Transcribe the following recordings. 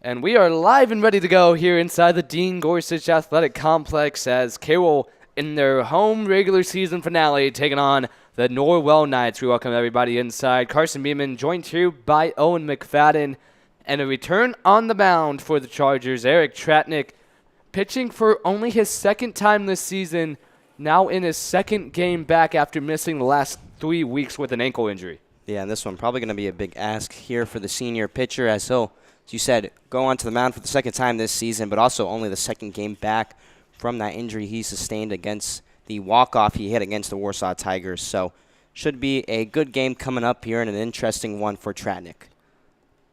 And we are live and ready to go here inside the Dean Gorsuch Athletic Complex as Carroll in their home regular season finale taking on the Norwell Knights. We welcome everybody inside. Carson Beeman joined here by Owen McFadden. And a return on the mound for the Chargers. Eric Tratnick pitching for only his second time this season, now in his second game back after missing the last 3 weeks with an ankle injury. Yeah, and this one probably going to be a big ask here for the senior pitcher as he'll, as you said, go onto the mound for the second time this season, but also only the second game back from that injury he sustained against the walk-off he hit against the Warsaw Tigers. So should be a good game coming up here and an interesting one for Tratnick.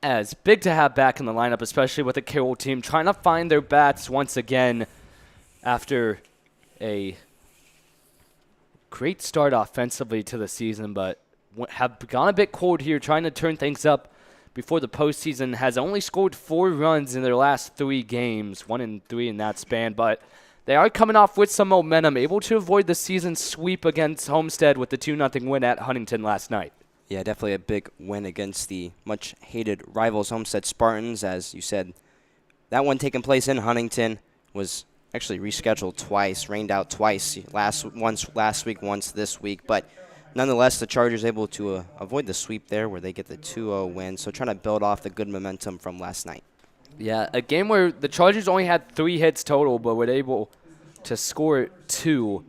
As big to have back in the lineup, especially with the Carroll team trying to find their bats once again after a great start offensively to the season, but have gone a bit cold here, trying to turn things up before the postseason. Has only scored 4 runs in their last 3 games, 1-3 in that span, but they are coming off with some momentum, able to avoid the season sweep against Homestead with the 2-0 win at Huntington last night. Yeah, definitely a big win against the much-hated rivals Homestead Spartans. As you said, that one taking place in Huntington was actually rescheduled twice, rained out twice, once last week, once this week, but nonetheless, the Chargers able to avoid the sweep there where they get the 2-0 win, so trying to build off the good momentum from last night. Yeah, a game where the Chargers only had 3 hits total, but were able to score 2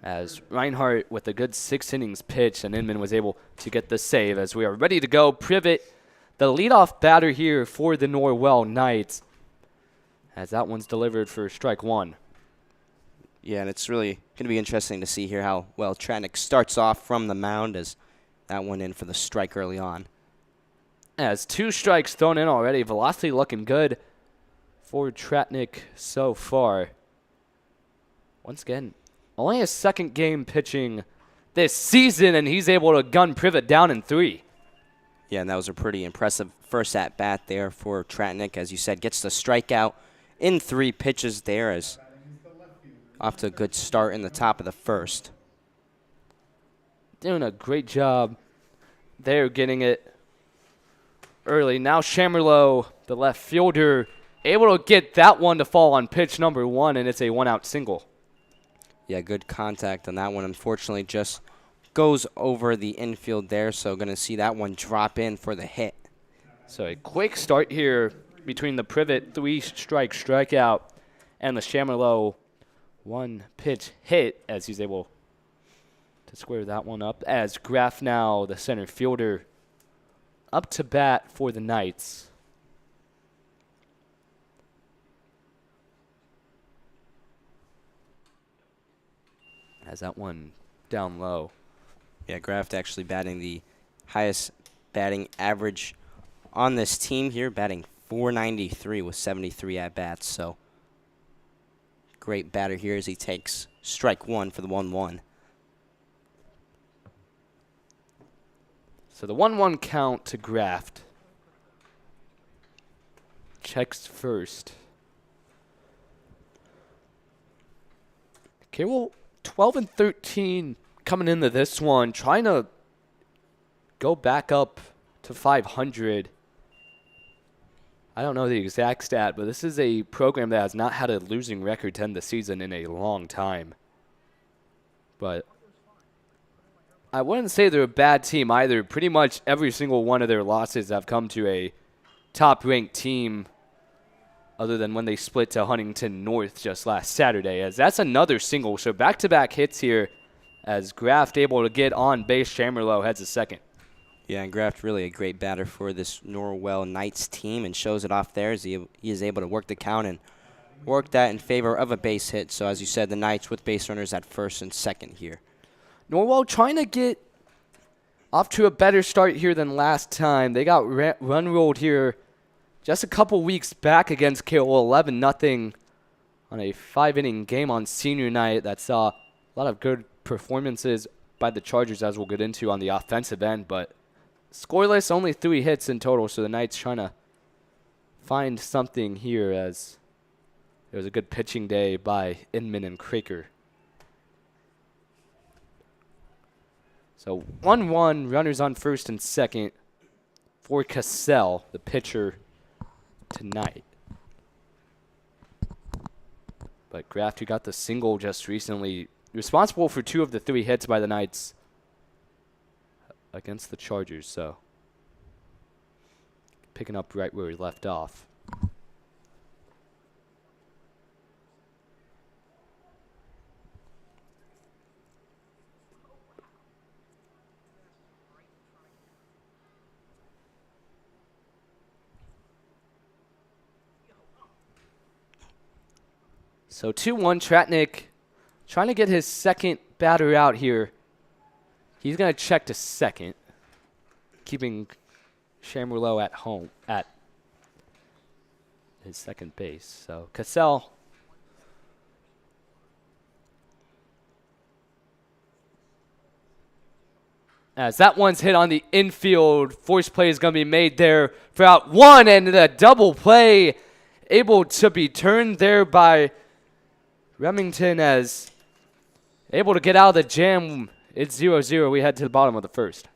as Reinhardt with a good 6 innings pitch, and Inman was able to get the save as we are ready to go. Privet, the leadoff batter here for the Norwell Knights, as that one's delivered for strike 1. Yeah, and it's really going to be interesting to see here how well Tratnick starts off from the mound as that one in for the strike early on. As 2 strikes thrown in already, velocity looking good for Tratnick so far. Once again, only his second game pitching this season, and he's able to gun Privet down in 3. Yeah, and that was a pretty impressive first at-bat there for Tratnick. As you said, gets the strikeout in 3 pitches there as off to a good start in the top of the first. Doing a great job there getting it early. Now Shamerlow, the left fielder, able to get that one to fall on pitch number 1, and it's a 1-out single. Yeah, good contact on that one. Unfortunately, just goes over the infield there, so going to see that one drop in for the hit. So a quick start here between the Privet 3-strike strikeout and the Shamerlow 1-pitch hit as he's able to square that one up. As Graff now, the center fielder, up to bat for the Knights. Has that one down low. Yeah, Graft actually batting the highest batting average on this team here, batting .493 with 73 at-bats. So great batter here as he takes strike 1 for the 1-1. So the 1-1 count to Graft. Checks first. Carroll 12-13 coming into this one, trying to go back up to 500. I don't know the exact stat, but this is a program that has not had a losing record to end the season in a long time. But I wouldn't say they're a bad team either. Pretty much every single one of their losses have come to a top-ranked team, other than when they split to Huntington North just last Saturday, as that's another single. So back-to-back hits here as Graft able to get on base. Shamerlow heads a second. Yeah, and Graft really a great batter for this Norwell Knights team and shows it off there as he is able to work the count and work that in favor of a base hit. So as you said, the Knights with base runners at first and second here. Norwell trying to get off to a better start here than last time. They got run-rolled here just a couple weeks back against Carroll, 11-0 on a 5-inning game on senior night that saw a lot of good performances by the Chargers, as we'll get into on the offensive end, but scoreless, only 3 hits in total, so the Knights trying to find something here as it was a good pitching day by Inman and Craker. So 1-1, runners on first and second for Cassell, the pitcher tonight. But Graft, who got the single just recently, responsible for 2 of the 3 hits by the Knights against the Chargers, so picking up right where he left off. So 2-1, Tratnik trying to get his second batter out here. He's going to check to second, keeping Chamberlain at home at his second base. So Cassell as that one's hit on the infield. Force play is going to be made there for out 1, and the double play able to be turned there by Remington as able to get out of the jam. It's 0-0. We head to the bottom of the first.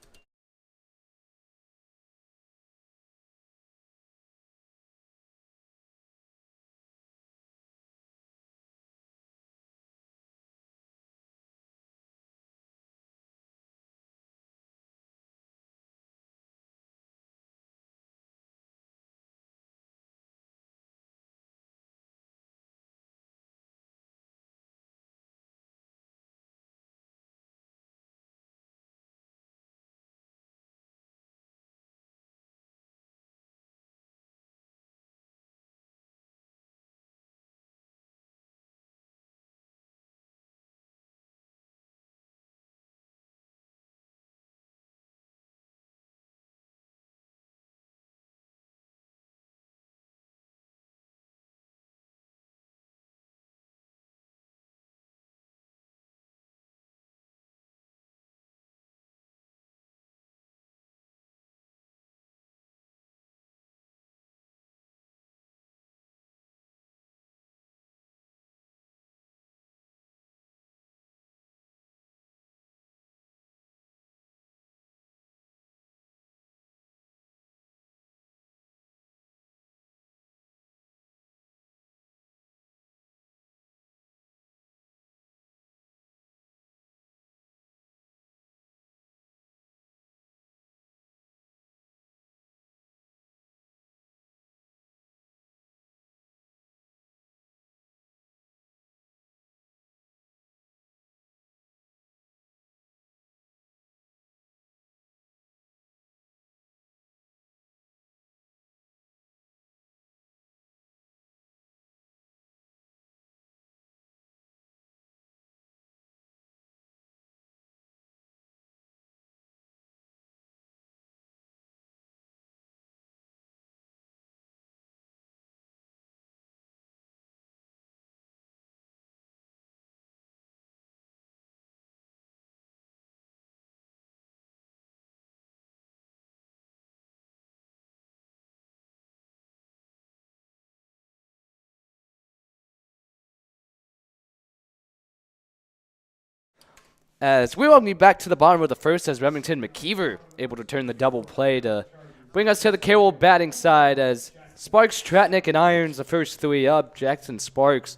As we welcome you back to the bottom of the first, as Remington McKeever able to turn the double play to bring us to the Carroll batting side, as Sparks, Tratnik, and Irons the first 3 up. Jackson Sparks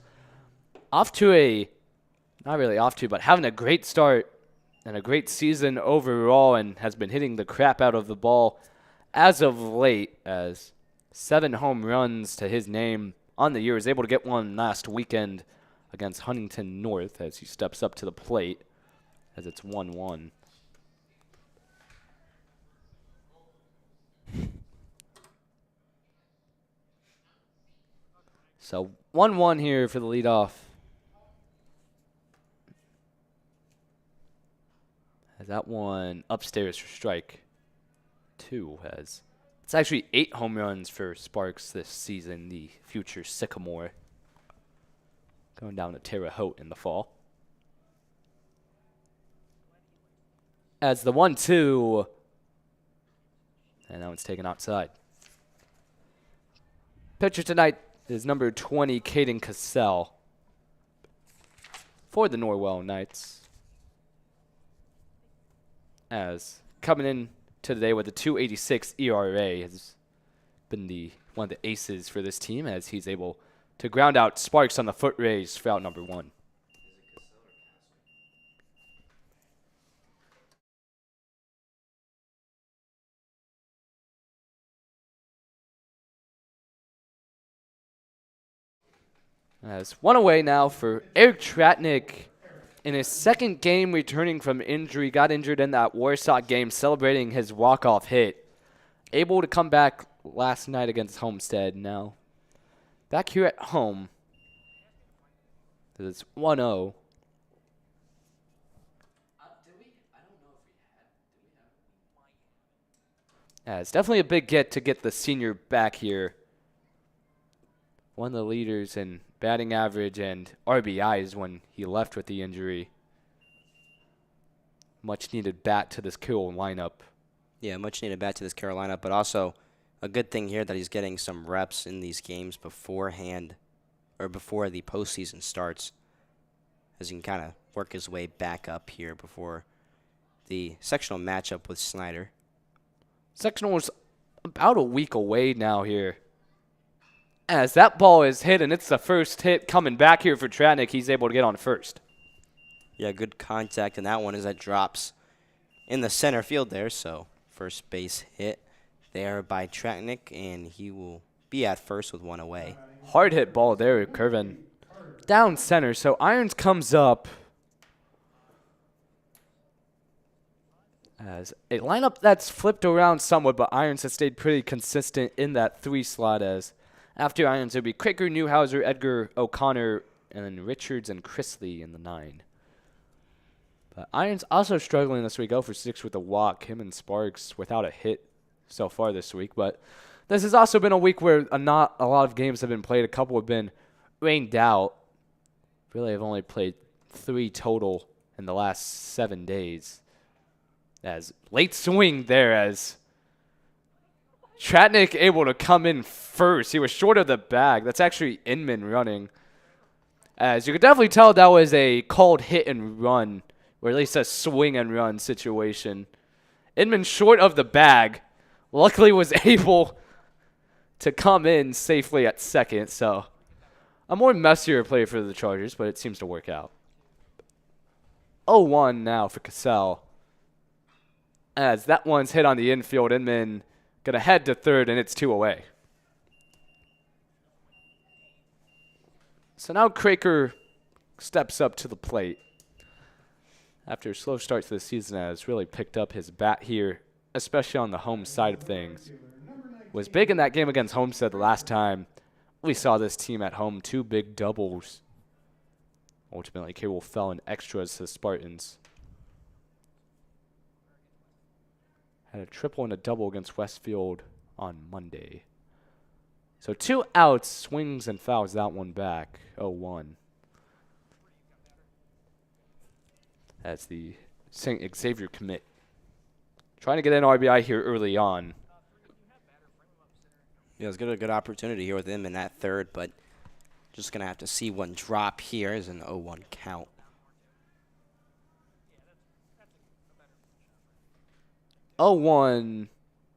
off to a, not really off to, but having a great start and a great season overall, and has been hitting the crap out of the ball as of late, as 7 home runs to his name on the year. Is able to get one last weekend against Huntington North as he steps up to the plate, as it's 1-1. So 1-1 here for the leadoff. As that one upstairs for strike 2 has. It's actually 8 home runs for Sparks this season, the future Sycamore. Going down to Terre Haute in the fall. As the 1-2, and now it's taken outside. Pitcher tonight is number 20, Caden Cassell, for the Norwell Knights. As coming in to today with a 2.86 ERA, has been the one of the aces for this team as he's able to ground out Sparks on the foot raise for out number 1. As 1 away now for Eric Tratnik in his second game returning from injury. Got injured in that Warsaw game, celebrating his walk-off hit. Able to come back last night against Homestead. Now back here at home. It's 1-0. Yeah, it's definitely a big get to get the senior back here. One of the leaders in batting average and RBIs when he left with the injury. Much needed bat to this Carroll lineup. Yeah, much needed bat to this Carroll lineup, but also a good thing here that he's getting some reps in these games beforehand or before the postseason starts, as he can kind of work his way back up here before the sectional matchup with Snyder. Sectional is about a week away now here. As that ball is hit, and it's the first hit coming back here for Tratnik, he's able to get on first. Yeah, good contact, and that one is that drops in the center field there. So first base hit there by Tratnik, and he will be at first with 1 away. Hard hit ball there, curving down center. So Irons comes up as a lineup that's flipped around somewhat, but Irons has stayed pretty consistent in that 3 slot. As after Irons, it would be Craker, Newhouser, Edgar, O'Connor, and then Richards and Chrisley in the 9. But Irons also struggling this week, 0 for 6 with a walk. Him and Sparks without a hit so far this week. But this has also been a week where not a lot of games have been played. A couple have been rained out. Really, I've only played 3 total in the last 7 days. As late swing there as Tratnik able to come in first. He was short of the bag. That's actually Inman running. As you could definitely tell that was a called hit and run, or at least a swing and run situation. Inman short of the bag. Luckily was able to come in safely at second. So a more messier play for the Chargers, but it seems to work out. 0-1 now for Cassell. As that one's hit on the infield, Inman gonna head to third, and it's 2 away. So now Craker steps up to the plate. After a slow start to the season, has really picked up his bat here, especially on the home side of things. Was big in that game against Homestead the last time we saw this team at home. 2 big doubles. Ultimately, Carroll fell in extras to the Spartans. Had a triple and a double against Westfield on Monday. So 2 outs, swings and fouls that one back. 0-1. That's the St. Xavier commit. Trying to get an RBI here early on. Yeah, it's got a good opportunity here with him in that third, but just going to have to see one drop here as an 0-1 count. 0-1.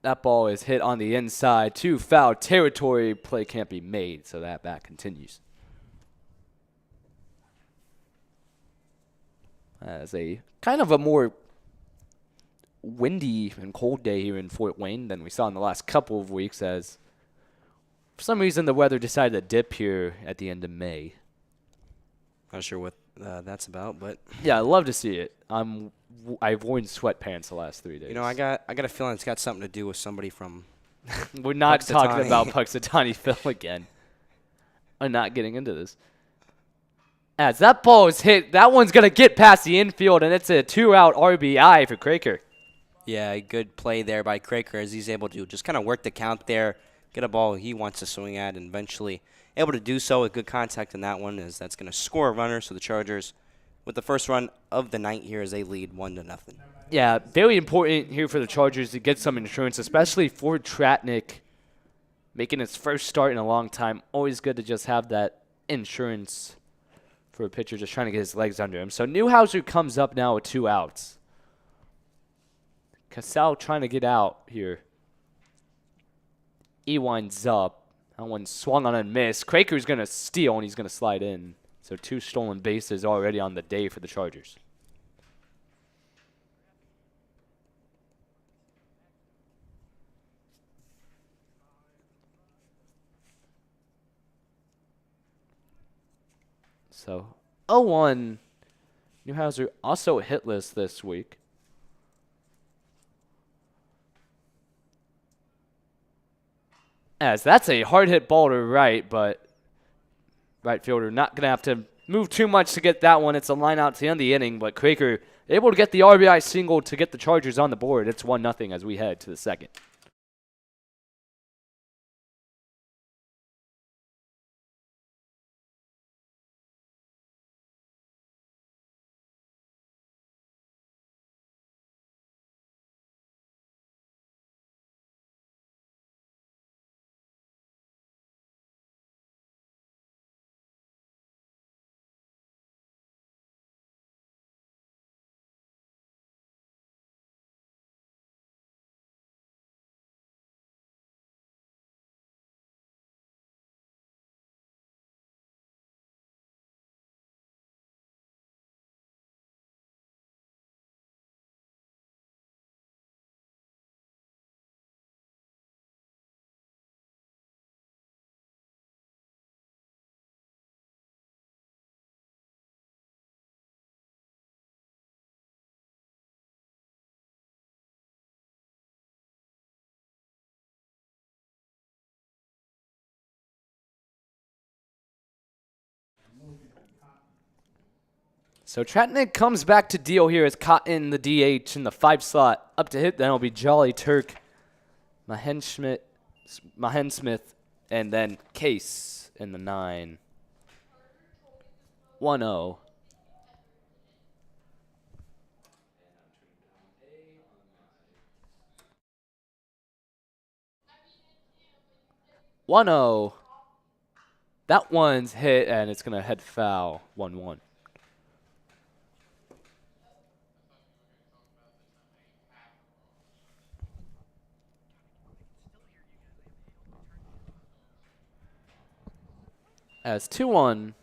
That ball is hit on the inside to foul territory. Play can't be made, so that bat continues. As a kind of a more windy and cold day here in Fort Wayne than we saw in the last couple of weeks, as for some reason the weather decided to dip here at the end of May. Not sure what that's about, but yeah, I love to see it. I've worn sweatpants the last 3 days. you know, I got a feeling it's got something to do with somebody from. We're not talking Puxatawny. about Puxatawny Phil again. I'm not getting into this. As that ball is hit, that one's going to get past the infield, and it's a 2-out RBI for Craker. Yeah, a good play there by Craker as he's able to just kind of work the count there, get a ball he wants to swing at, and eventually able to do so with good contact in that one, as that's going to score a runner. So the Chargers, with the first run of the night here, as they lead 1-0. Yeah, very important here for the Chargers to get some insurance, especially for Tratnik making his first start in a long time. Always good to just have that insurance for a pitcher just trying to get his legs under him. So Newhouser comes up now with 2 outs. Cassell trying to get out here. He winds up. That one swung on and missed. Quaker's going to steal, and he's going to slide in. So 2 stolen bases already on the day for the Chargers. So 0-1. Newhouser also hitless this week. As that's a hard hit ball to right, but right fielder not going to have to move too much to get that one. It's a line out to the end of the inning, but Quaker able to get the RBI single to get the Chargers on the board. It's 1-0 as we head to the second. So Tratnik comes back to deal here as Cotton, the DH, in the 5 slot. Up to hit, then it'll be Jolly Turk, Mahensmith, and then Case in the 9. 1-0. That one's hit, and it's going to head foul. 1-1. As 2-1.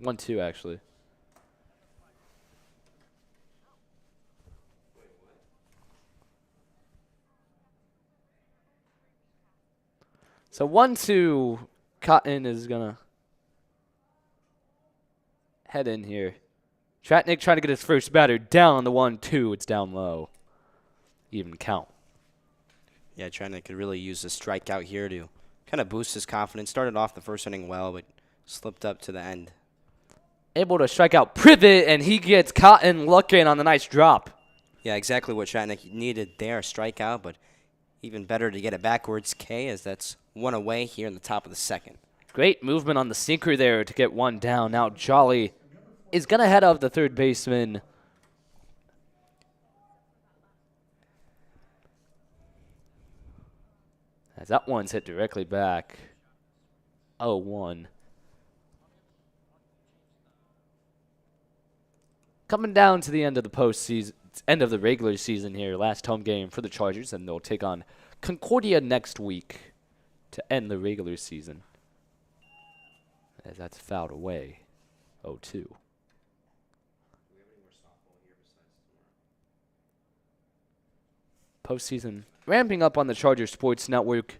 1-2, actually. So 1-2, Cotton is going to head in here. Tratnik trying to get his first batter down on the 1-2. It's down low. Even count. Yeah, Tratnik could really use a strikeout here to kind of boost his confidence. Started off the first inning well, but slipped up to the end. Able to strike out Privet, and he gets Cotton looking on the nice drop. Yeah, exactly what Tratnik needed there, a strikeout, but even better to get it backwards, K, as that's 1 away here in the top of the second. Great movement on the sinker there to get 1 down. Now Jolly is going to head up the third baseman. As that one's hit directly back. 0-1. Coming down to the end of the postseason, end of the regular season here. Last home game for the Chargers, and they'll take on Concordia next week to end the regular season. As that's fouled away. 0-2. Postseason ramping up on the Chargers Sports Network.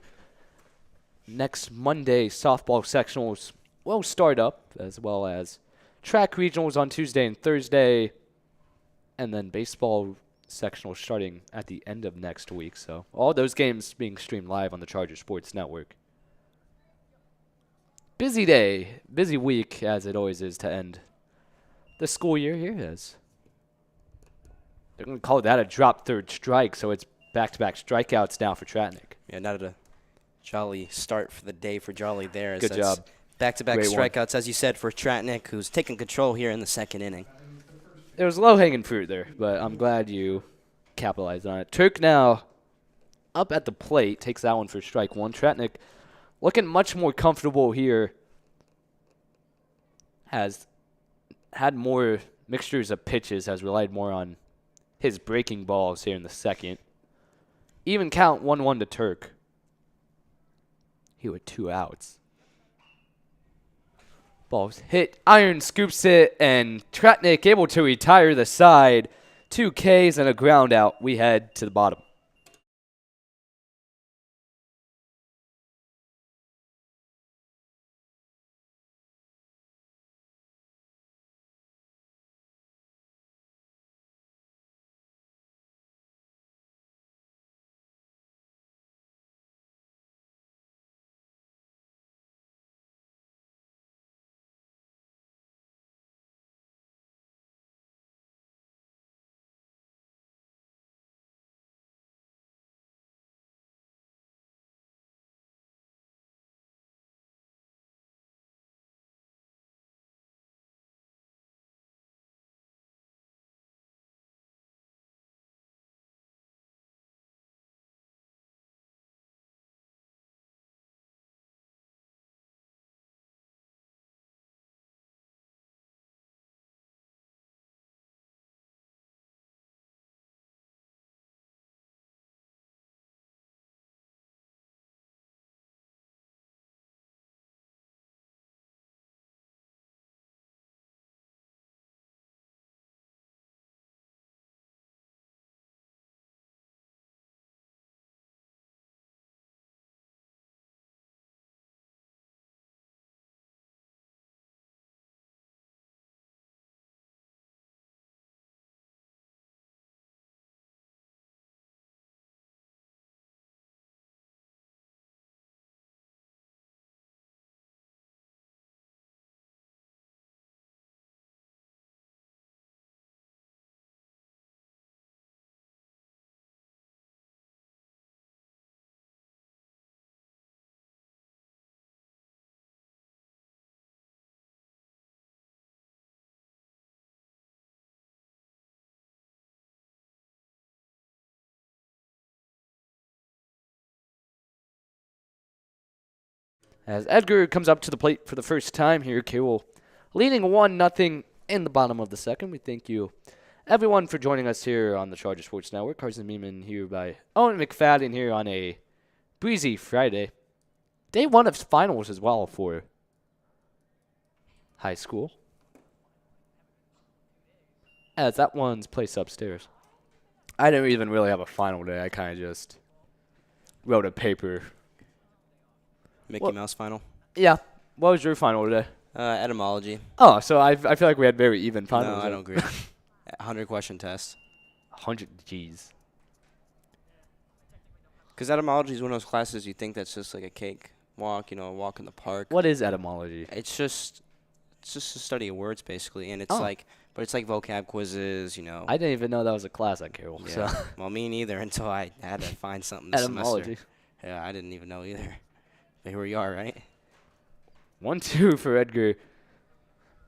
Next Monday, softball sectionals will start up, as well as track regionals on Tuesday and Thursday, and then baseball sectional starting at the end of next week. So all those games being streamed live on the Chargers Sports Network. Busy day, busy week, as it always is to end the school year. Here it is. They're going to call that a drop third strike, so it's back-to-back strikeouts now for Tratnik. Yeah, not a jolly start for the day for Jolly there. Good job. Back-to-back Great strikeouts, as you said, for Tratnik, who's taking control here in the second inning. There was low-hanging fruit there, but I'm glad you capitalized on it. Turk now up at the plate, takes that one for strike 1. Tratnik looking much more comfortable here. Has had more mixtures of pitches, has relied more on his breaking balls here in the second. Even count 1-1 to Turk. here with 2 outs. Ball's hit. Iron scoops it, and Tratnik able to retire the side. 2 Ks and a ground out. We head to the bottom. As Edgar comes up to the plate for the first time here, Carroll leading 1-0 in the bottom of the second. We thank you, everyone, for joining us here on the Charger Sports Network. Carson Beeman here by Owen McFadden here on a breezy Friday. Day 1 of finals as well for high school. As that one's placed upstairs. I didn't even really have a final day. I kind of just wrote a paper. Mickey Mouse final. Yeah. What was your final today? Etymology. Oh, so I feel like we had very even finals. No, I don't agree. 100-question test. 100 G's. Because etymology is one of those classes you think that's just like a cake walk, a walk in the park. What is etymology? It's just a study of words, basically. And it's but it's like vocab quizzes, I didn't even know that was a class at Carroll. Yeah. So. Well, me neither until I had to find something this Etymology. semester. Yeah, I didn't even know either. But here we are, right? 1-2 for Edgar.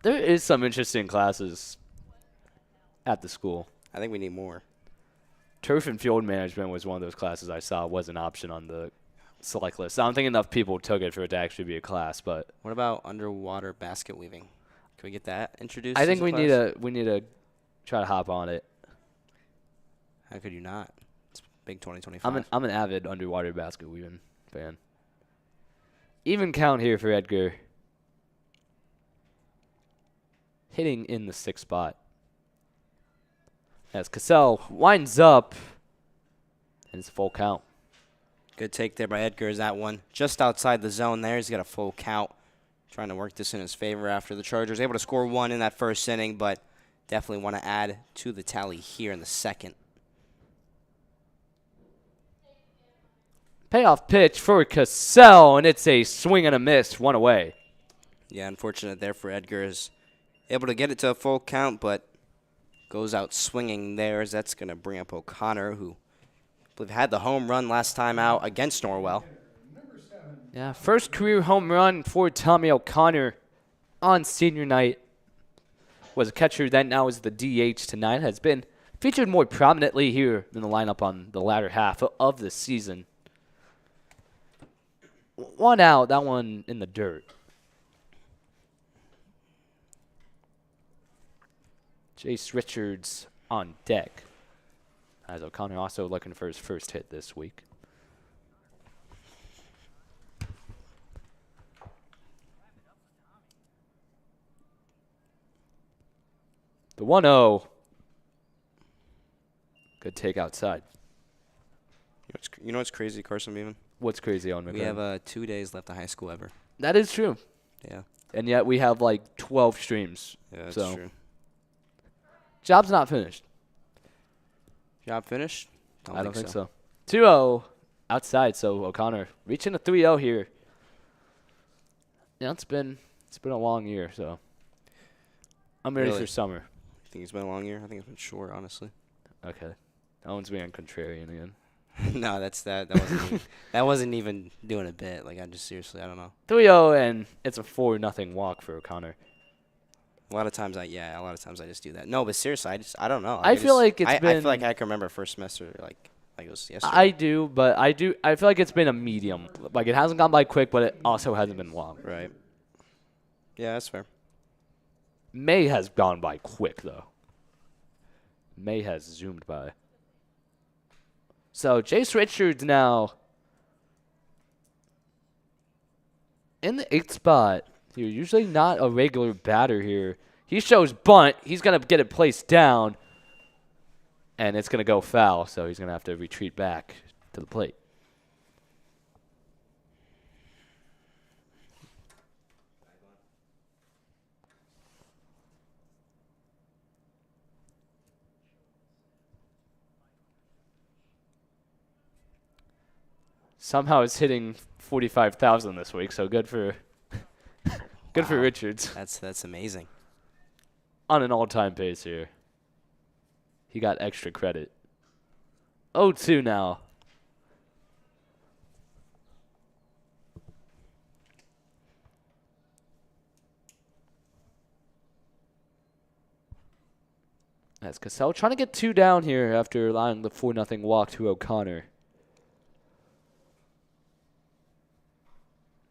There is some interesting classes at the school. I think we need more. Turf and field management was one of those classes I saw was an option on the select list. I don't think enough people took it for it to actually be a class, but what about underwater basket weaving? Can we get that introduced? I think as a we need to try to hop on it. How could you not? It's big 2025. I'm an avid underwater basket weaving fan. Even count here for Edgar. Hitting in the 6th spot. As Cassell winds up, and it's a full count. Good take there by Edgar. Is that one just outside the zone there? He's got a full count. Trying to work this in his favor after the Chargers able to score 1 in that first inning, but definitely want to add to the tally here in the second. Payoff pitch for Cassell, and it's a swing and a miss, 1 away. Yeah, unfortunate there for Edgar. Is able to get it to a full count, but goes out swinging there. As that's going to bring up O'Connor, who I believe had the home run last time out against Norwell. Yeah, first career home run for Tommy O'Connor on senior night. Was a catcher then, now is the DH tonight. Has been featured more prominently here in the lineup on the latter half of the season. 1 out, that one in the dirt. Jace Richards on deck. As O'Connor also looking for his first hit this week. The 1-0. Good take outside. You know what's crazy, Carson Beeman? What's crazy on We McLaren? have 2 days left of high school ever. That is true. Yeah. And yet we have like 12 streams. Yeah, that's so true. Job's not finished. Job finished? I don't think so. 2-0 outside, so O'Connor reaching a 3-0 here. Yeah, it's been a long year, so I'm ready Really? for summer. I think it's been a long year. I think it's been short, honestly. Okay. That one's being contrarian again. No, that wasn't even, that wasn't even doing a bit. Like, I don't know. 3-0, and it's a 4-0 walk for O'Connor. A lot of times I just do that. No, but seriously, I don't know. I feel like I been. feel like I can remember first semester like it was yesterday. I do, but I feel like it's been a medium. Like, it hasn't gone by quick, but it also hasn't been long. Right. Yeah, that's fair. May has gone by quick, though. May has zoomed by. So, Jace Richards now in the 8th spot. You're usually not a regular batter here. He shows bunt. He's going to get it placed down, and it's going to go foul, so he's going to have to retreat back to the plate. Somehow it's hitting 45,000 this week, so good for good for Wow. Richards. That's amazing. On an all-time pace here. He got extra credit. 0-2 now. That's Cassell trying to get 2 down here after allowing the 4-0 walk to O'Connor.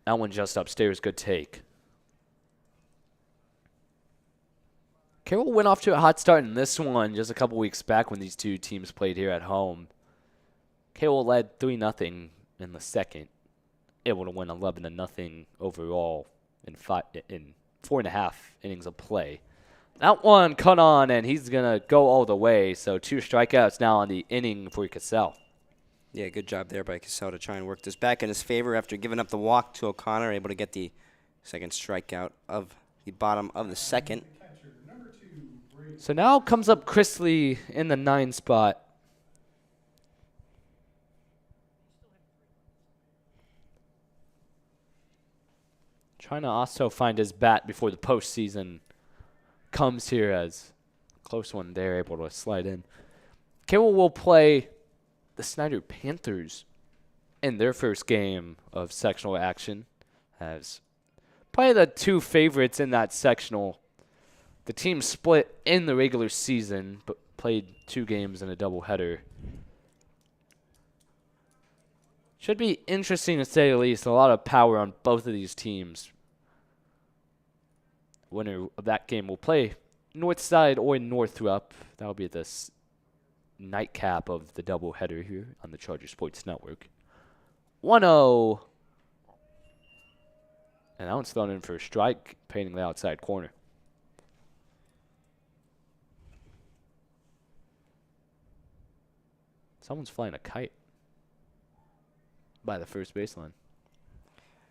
That one just upstairs. Good take. Carroll went off to a hot start in this one just a couple weeks back when these two teams played here at home. Carroll led 3-0 in the second, able to win 11-0 overall in 4.5 innings of play. That one cut on, and he's going to go all the way. So 2 strikeouts now on the inning for Cassell. Yeah, good job there by Cassell to try and work this back in his favor after giving up the walk to O'Connor, able to get the second strikeout of the bottom of the second. So now comes up Chrisley in the 9 spot. Trying to also find his bat before the postseason comes here, as close one there, able to slide in. Carroll will play the Snyder Panthers in their first game of sectional action, as probably the 2 favorites in that sectional. The team split in the regular season, but played 2 games in a doubleheader. Should be interesting to say the least. A lot of power on both of these teams. Winner of that game will play Northside or Northrop. That'll be this nightcap of the doubleheader here on the Charger Sports Network. 1-0. And that one's thrown in for a strike, painting the outside corner. Someone's flying a kite by the first baseline.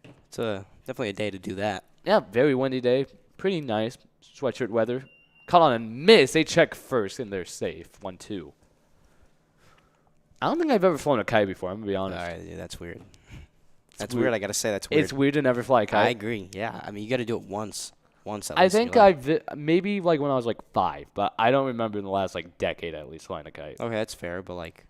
It's definitely a day to do that. Yeah, very windy day. Pretty nice. Sweatshirt weather. Caught on a miss. They check first, and they're safe. 1-2. I don't think I've ever flown a kite before, I'm going to be honest. All right, yeah, that's weird. That's weird. weird. I got to say, that's weird. It's weird to never fly a kite. I agree. Yeah. I mean, you got to do it once at least. I think maybe like when I was like 5, but I don't remember in the last like decade at least flying a kite. Okay, that's fair, but like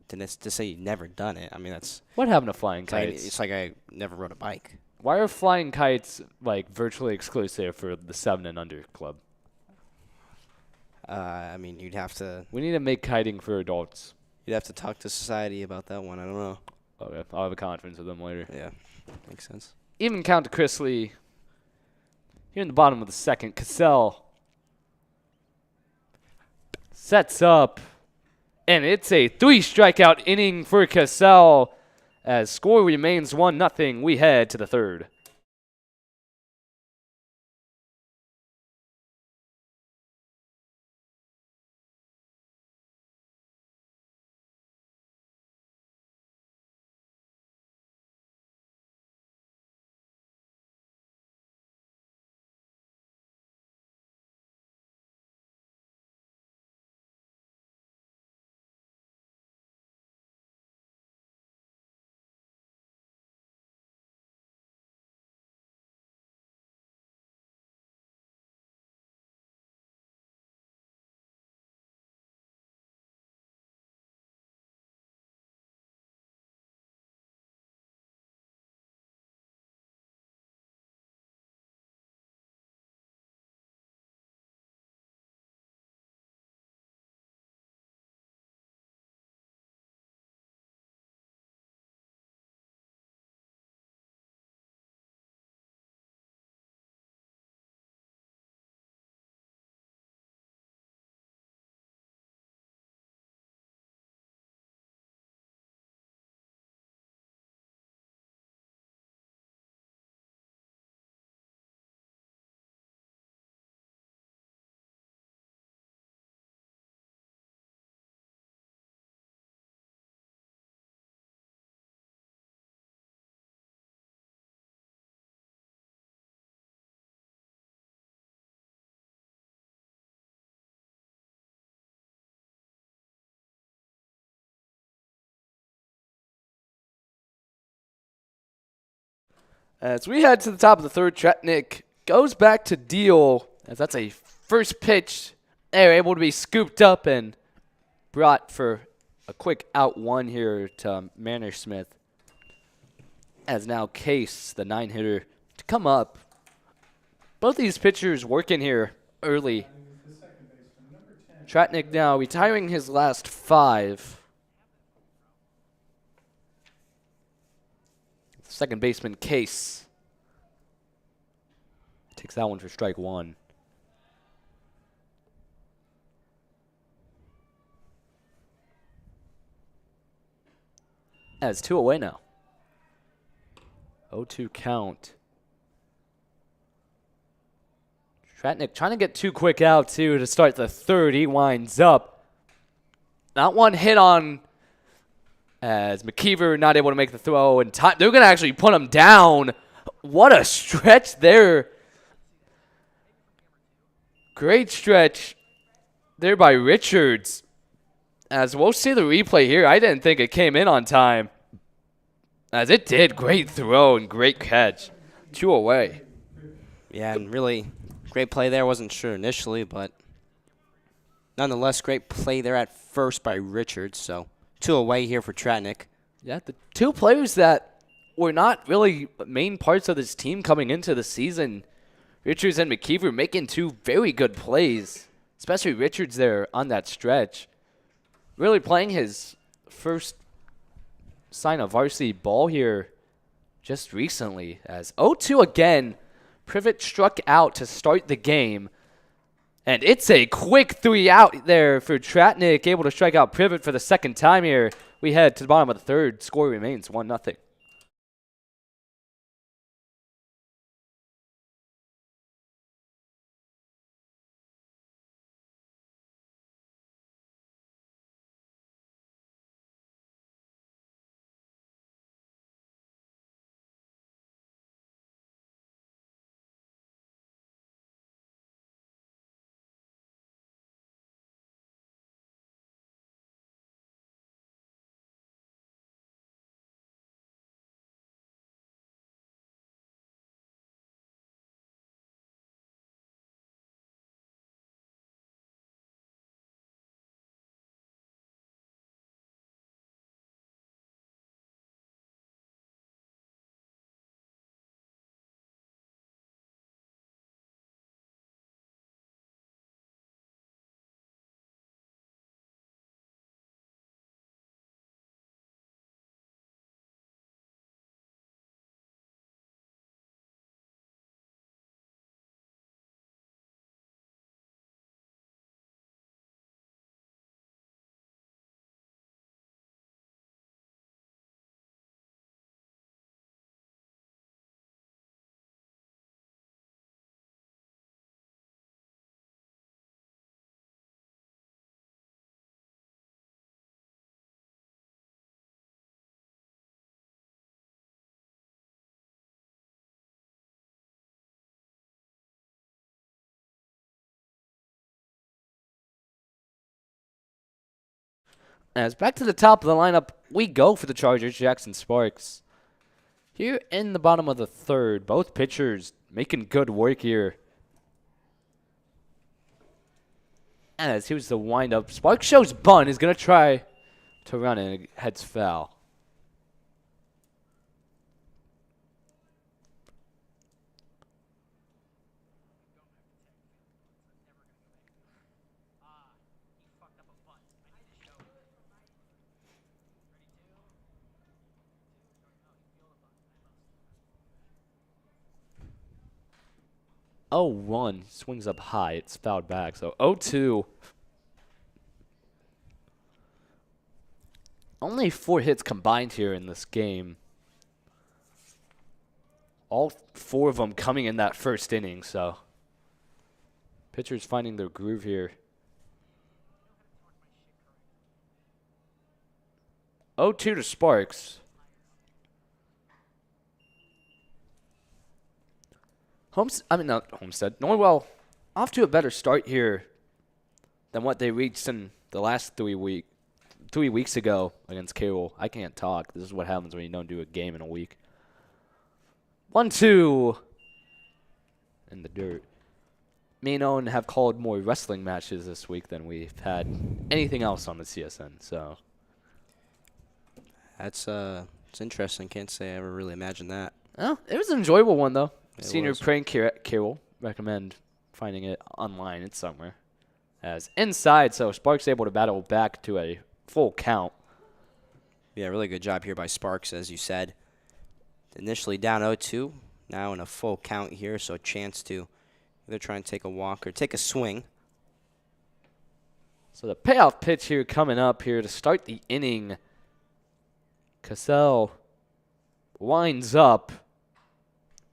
to say you've never done it, I mean, that's What happened to flying it's like, kites? it's like I never rode a bike. Why are flying kites like virtually exclusive for the 7 and under club? I mean, you'd have to We need to make kiting for adults. talk to society about that one. I don't know. Okay, I'll have a conference with them later. Yeah, makes sense. Even count to Chrisley. Here in the bottom of the second, Cassell sets up, and it's a 3-strikeout inning for Cassell. As score remains 1-0, we head to the 3rd. As we head to the top of the third, Tretnik goes back to deal, as that's a first pitch. They're able to be scooped up and brought for a quick out one here to Mannersmith. As now Case, the 9-hitter, to come up. Both these pitchers working here early. Tretnik now retiring his last 5. Second baseman Case takes that one for strike 1. As 2 away now. 0-2 count. Tretnik trying to get 2 quick outs too to start the third. He winds up. Not one hit on as McKeever not able to make the throw in time. They're going to actually put him down. What a stretch there. Great stretch there by Richards. As we'll see the replay here. I didn't think it came in on time. As it did. Great throw and great catch. 2 away. Yeah, and really great play there. Wasn't sure initially, but nonetheless, great play there at first by Richards. So 2 away here for Tretnik. Yeah, the 2 players that were not really main parts of this team coming into the season. Richards and McKeever making 2 very good plays, especially Richards there on that stretch. Really playing his first sign of varsity ball here just recently. As 0-2 again, Privet struck out to start the game. And it's a quick 3 out there for Tretnik, able to strike out Privet for the second time here. We head to the bottom of the third. Score remains 1-0. As back to the top of the lineup we go for the Chargers, Jackson Sparks. Here in the bottom of the third, both pitchers making good work here. As here's the windup. Sparks shows bunt, is going to try to run it, and heads foul. Oh, 1 swings up high. It's fouled back. So 0-2. Only 4 hits combined here in this game. All 4 of them coming in that first inning. So pitchers finding their groove here. 0-2 to Sparks. Norwell off to a better start here than what they reached in the last 3 weeks ago against Carroll. I can't talk. This is what happens when you don't do a game in a week. 1-2 in the dirt. Me and Owen have called more wrestling matches this week than we've had anything else on the CSN. So That's it's interesting. Can't say I ever really imagined that. well, it was an enjoyable one though. It Senior was. prank Carroll. Recommend finding it online. It's somewhere. As inside, so Sparks able to battle back to a full count. Yeah, really good job here by Sparks, as you said. Initially down 0-2, now in a full count here, so a chance to either try and take a walk or take a swing. So the payoff pitch here coming up here to start the inning. Cassell winds up,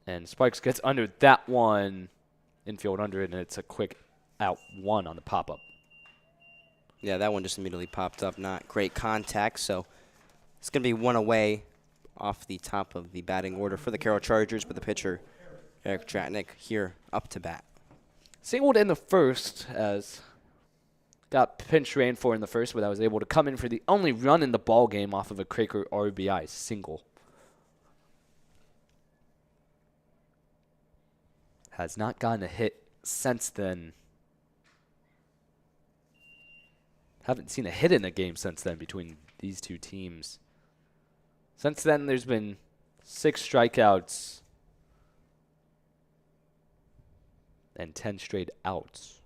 and Sparks gets under that one. Infield under it, and it's a quick out 1 on the pop-up. Yeah, that one just immediately popped up. Not great contact, so it's going to be 1 away off the top of the batting order for the Carroll Chargers, but the pitcher, Eric Tratnik, here up to bat. Singled in the first, as got pinch ran for in the first, but I was able to come in for the only run in the ball game off of a Craker RBI single. Has not gotten a hit since then. Haven't seen a hit in a game since then between these two teams. Since then, there's been 6 strikeouts and 10 straight outs.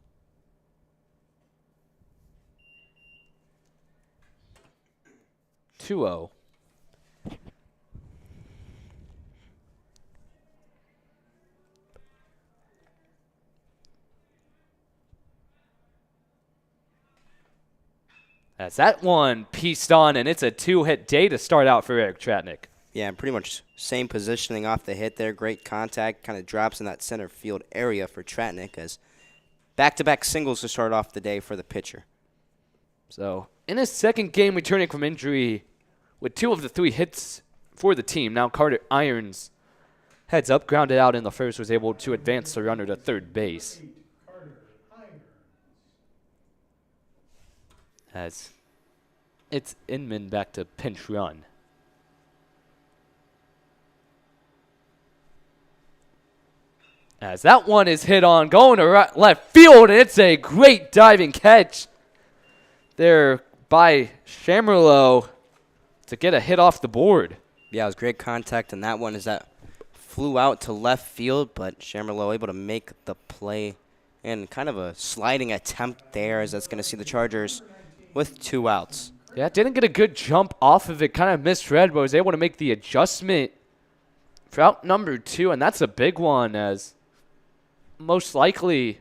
Two-oh. As that one pieced on, and it's a 2-hit day to start out for Eric Tratnik. Yeah, pretty much same positioning off the hit there. Great contact, kind of drops in that center field area for Tratnik as back-to-back singles to start off the day for the pitcher. So in his second game returning from injury with 2 of the 3 hits for the team, now Carter Irons heads up, grounded out in the first, was able to advance the runner to third base. As it's Inman back to pinch run. As that one is hit on, going to left field, and it's a great diving catch there by Shamerlow to get a hit off the board. Yeah, it was great contact on that one as that flew out to left field, but Shamerlow able to make the play and kind of a sliding attempt there as that's going to see the Chargers with 2 outs. Yeah, didn't get a good jump off of it, kind of misread, but was able to make the adjustment for out number 2, and that's a big one as most likely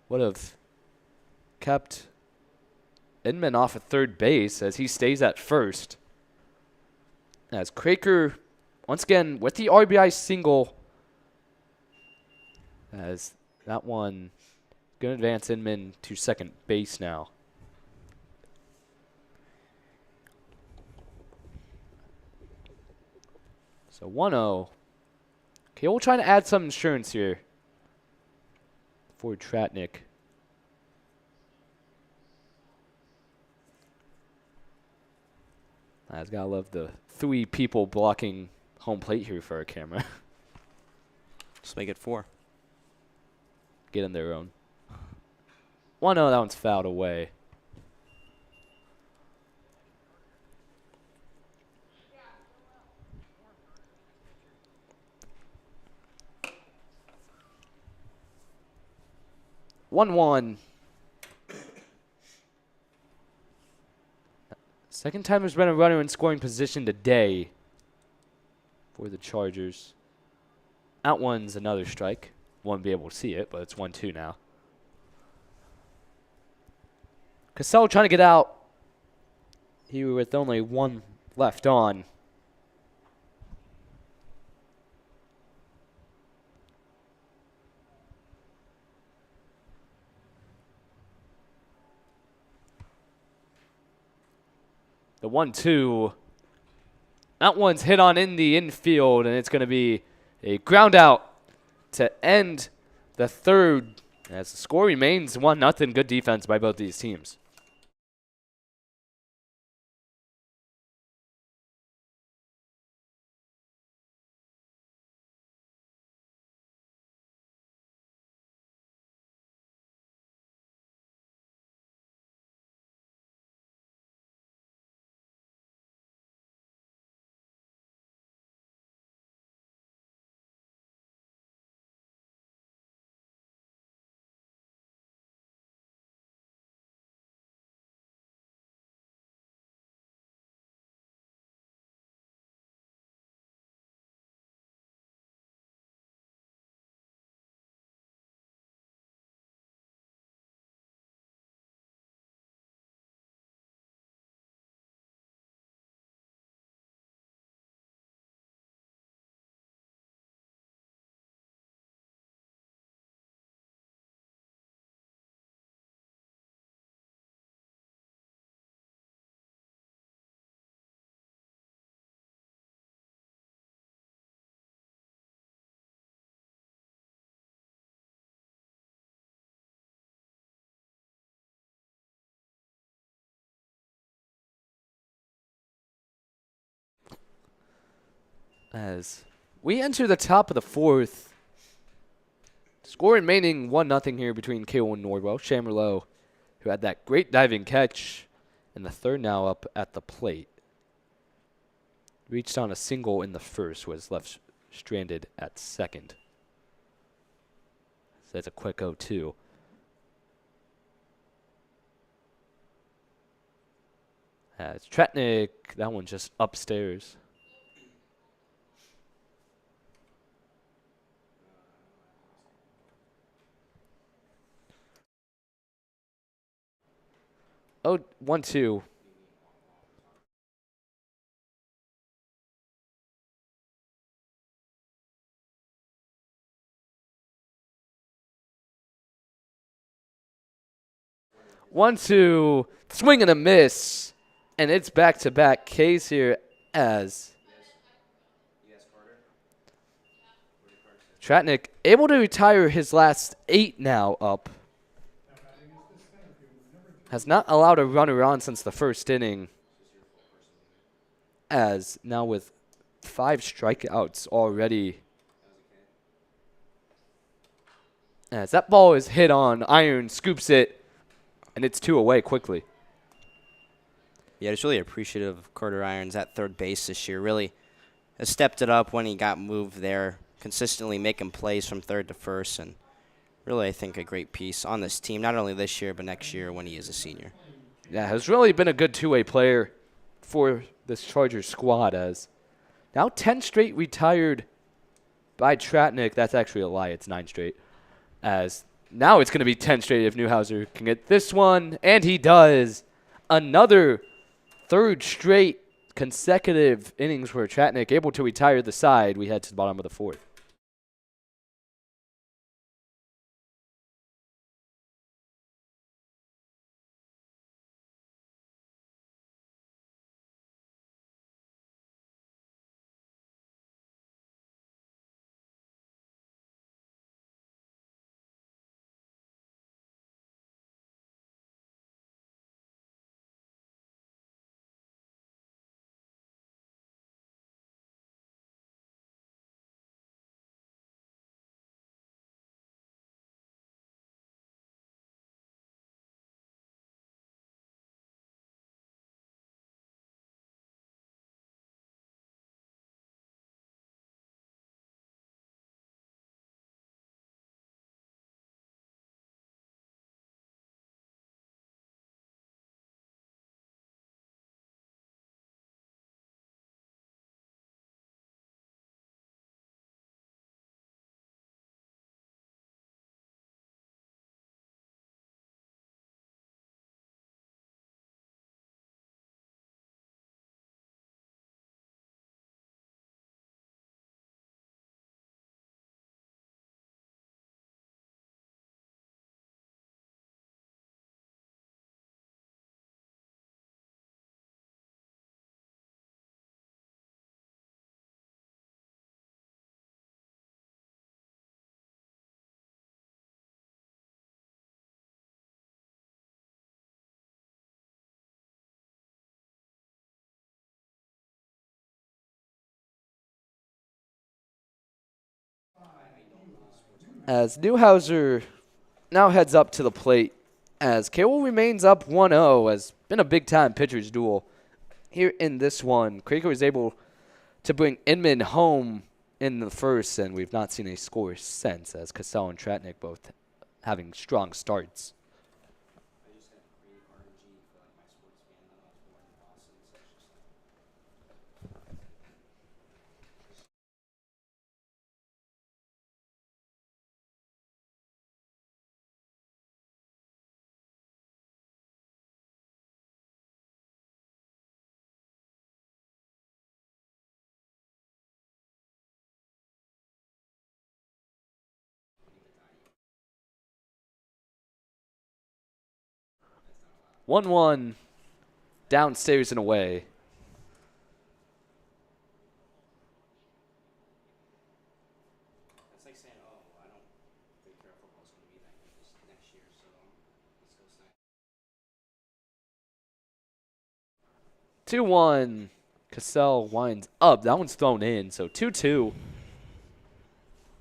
would have kept Inman off at third base as he stays at first. As Craker, once again, with the RBI single, as that one going to advance Inman to second base now. So 1-0. Okay, we'll try to add some insurance here for Tratnik. I just gotta love the 3 people blocking home plate here for our camera. Let's make it 4. Get in their own. 1-0, that one's fouled away. One. Second time there's been a runner in scoring position today for the Chargers. Out 1's another strike. Won't be able to see it, but it's 1-2 now. Cassell trying to get out. He with only 1 left on. The 1-2. That one's hit on in the infield, and it's going to be a ground out to end the third. As the score remains 1-0. Good defense by both these teams. As we enter the top of the fourth. Score remaining 1-0 here between Carroll and Norwell. Chamberlain, who had that great diving catch, and the third now up at the plate. Reached on a single in the first, was left stranded at second. So that's a quick 0-2. As Tratnik, that one just upstairs. Oh, 1-2. One, two, swing and a miss. And it's back-to-back Ks here as Tratnik able to retire his last 8 now up. Has not allowed a runner on since the first inning. As now with 5 strikeouts already. As that ball is hit on, Iron scoops it, and it's 2 away quickly. Yeah, just really appreciative of Carter Irons at third base this year. Really has stepped it up when he got moved there, consistently making plays from third to first, and really, I think, a great piece on this team, not only this year, but next year when he is a senior. Yeah, has really been a good two-way player for this Chargers squad as now 10 straight retired by Tratnik. That's actually a lie. It's 9 straight. As now it's going to be 10 straight if Newhouser can get this one, and he does. Another third straight consecutive innings where Tratnik able to retire the side. We head to the bottom of the fourth. As Newhouser now heads up to the plate as Carroll remains up 1-0. Has been a big-time pitcher's duel here in this one. Krieger was able to bring Inman home in the first, and we've not seen a score since as Cassell and Tratnik both having strong starts. 1-1 downstairs and away. That's like saying, oh, I don't think Carroll football is going to be that good this next year, so let's go snack. 2-1 Cassell winds up. That one's thrown in, so 2-2.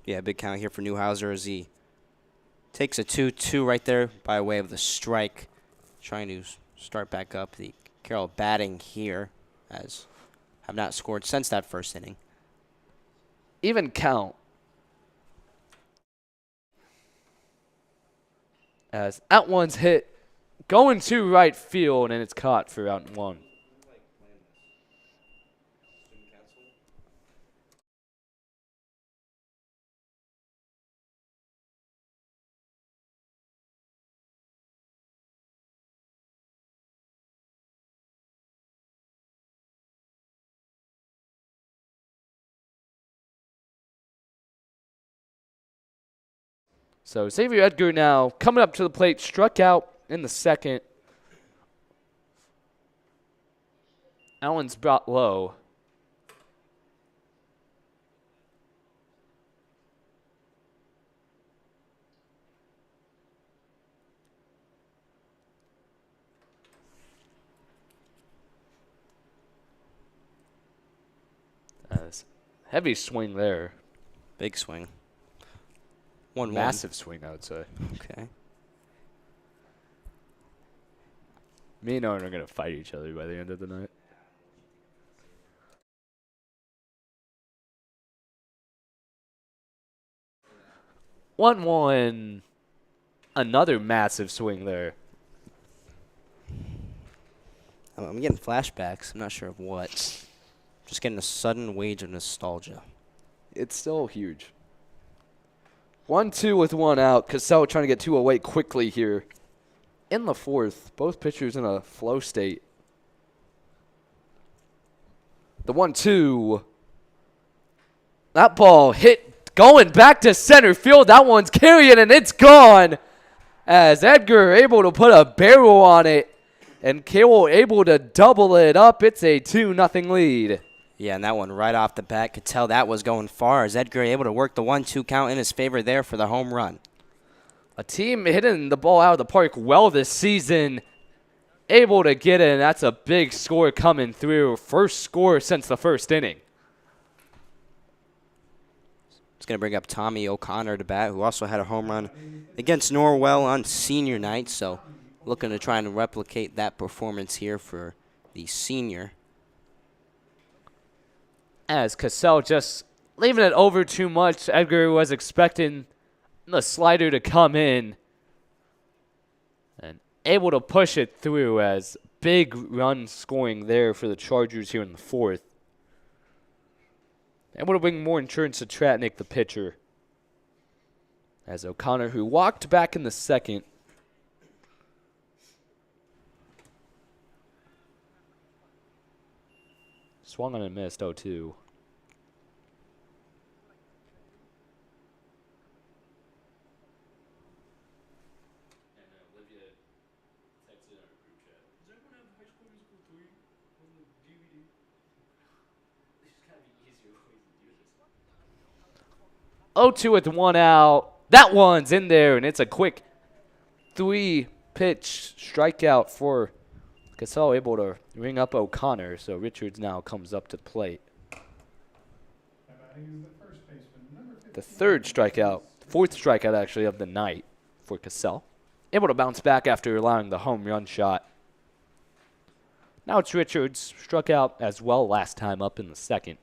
Yeah, big count here for Newhouser as he takes a 2-2 right there by way of the strike. Trying to start back up. The Carroll batting here as have not scored since that first inning. Even count. As that one's hit going to right field, and it's caught for out 1. So Xavier Edgar now coming up to the plate, struck out in the second. That one's brought low. As heavy swing there. Big swing. 1-1. Massive swing, I would say. Okay. Me and Owen are going to fight each other by the end of the night. One. Another massive swing there. I'm getting flashbacks. I'm not sure of what. Just getting a sudden wave of nostalgia. It's still huge. 1-2 with 1 out. Cassell trying to get 2 away quickly here. In the fourth, both pitchers in a flow state. The 1-2. That ball hit going back to center field. That one's carrying and it's gone. As Edgar able to put a barrel on it. And Carroll able to double it up. It's a 2-0 lead. Yeah, and that one right off the bat, could tell that was going far as Edgar able to work the 1-2 count in his favor there for the home run. A team hitting the ball out of the park well this season. Able to get it, and that's a big score coming through. First score since the first inning. It's going to bring up Tommy O'Connor to bat, who also had a home run against Norwell on senior night. So looking to try and replicate that performance here for the senior. As Cassell just leaving it over too much. Edgar was expecting the slider to come in. And able to push it through as big run scoring there for the Chargers here in the fourth. Able to bring more insurance to Tratnick, the pitcher. As O'Connor, who walked back in the second. Swung on and missed, 0-2. Oh, 2 with 1 out. That one's in there, and it's a quick 3-pitch strikeout for Cassell, able to ring up O'Connor. So Richards now comes up to the plate. The third strikeout, fourth strikeout actually of the night for Cassell. Able to bounce back after allowing the home run shot. Now it's Richards, struck out as well last time up in the second.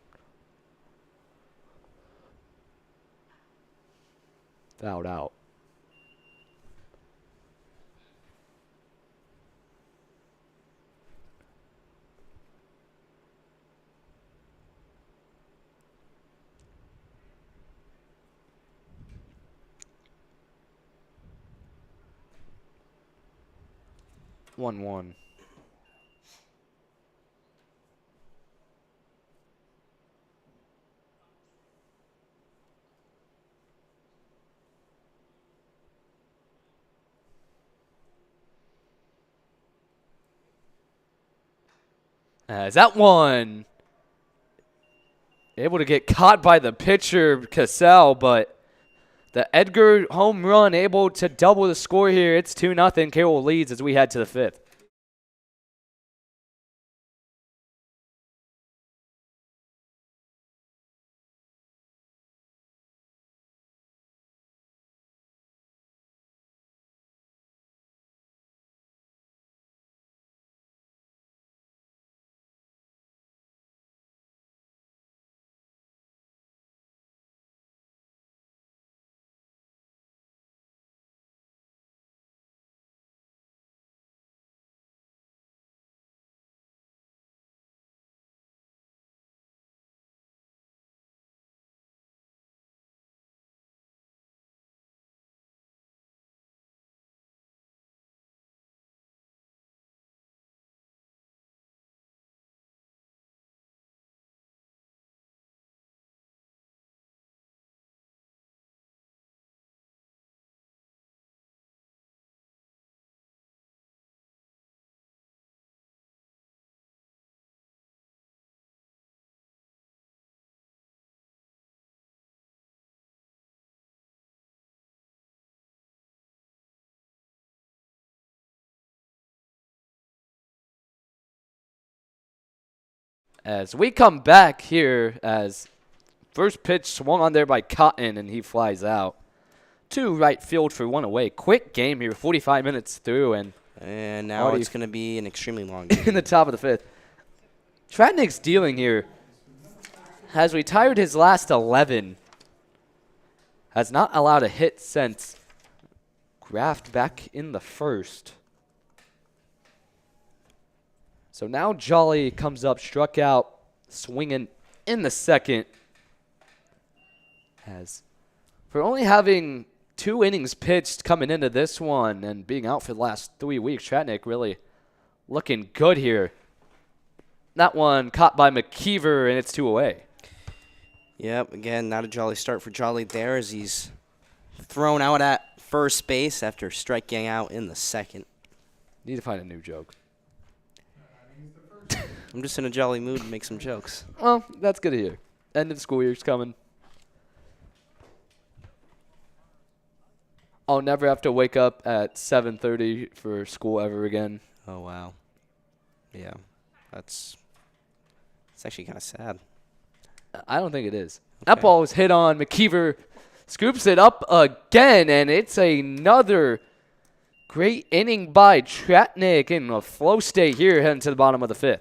Fouled out. One. As that one able to get caught by the pitcher, Cassell, but the Edgar home run able to double the score here. It's 2-0. Carroll leads as we head to the fifth. As we come back here, as first pitch swung on there by Cotton, and he flies out. 2 right field for 1 away. Quick game here, 45 minutes through, and now already it's going to be an extremely long game. in the top of the 5th. Tratnik's dealing here. Has retired his last 11. Has not allowed a hit since Graft back in the 1st. So now Jolly comes up, struck out, swinging in the 2nd. As for only having 2 innings pitched coming into this one and being out for the last 3 weeks, Tratnik really looking good here. That one caught by McKeever, and it's 2 away. Yep, again, not a jolly start for Jolly there as he's thrown out at first base after striking out in the 2nd. Need to find a new joke. I'm just in a jolly mood to make some jokes. Well, that's good to hear. End of school year's coming. I'll never have to wake up at 7:30 for school ever again. Oh, wow. Yeah, it's actually kind of sad. I don't think it is. Okay. That ball was hit on. McKeever scoops it up again, and it's another great inning by Tratnik in a flow state here heading to the bottom of the 5th.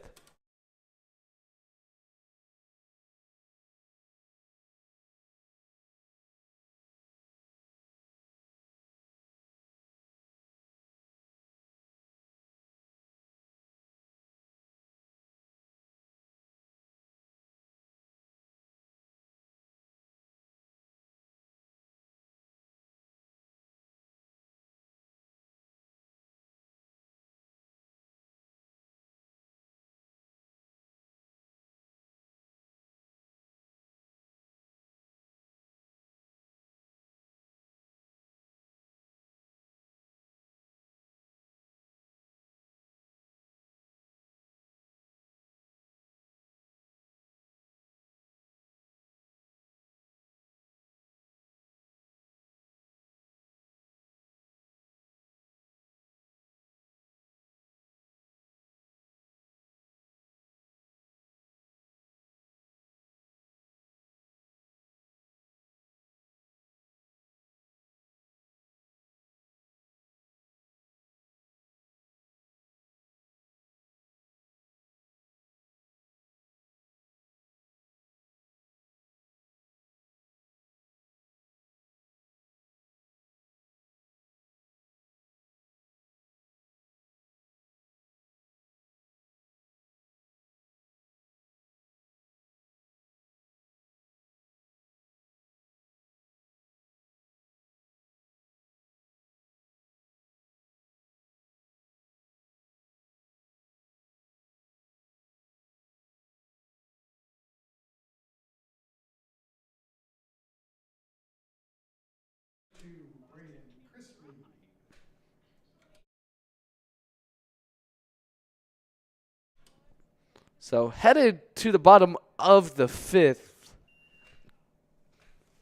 So headed to the bottom of the 5th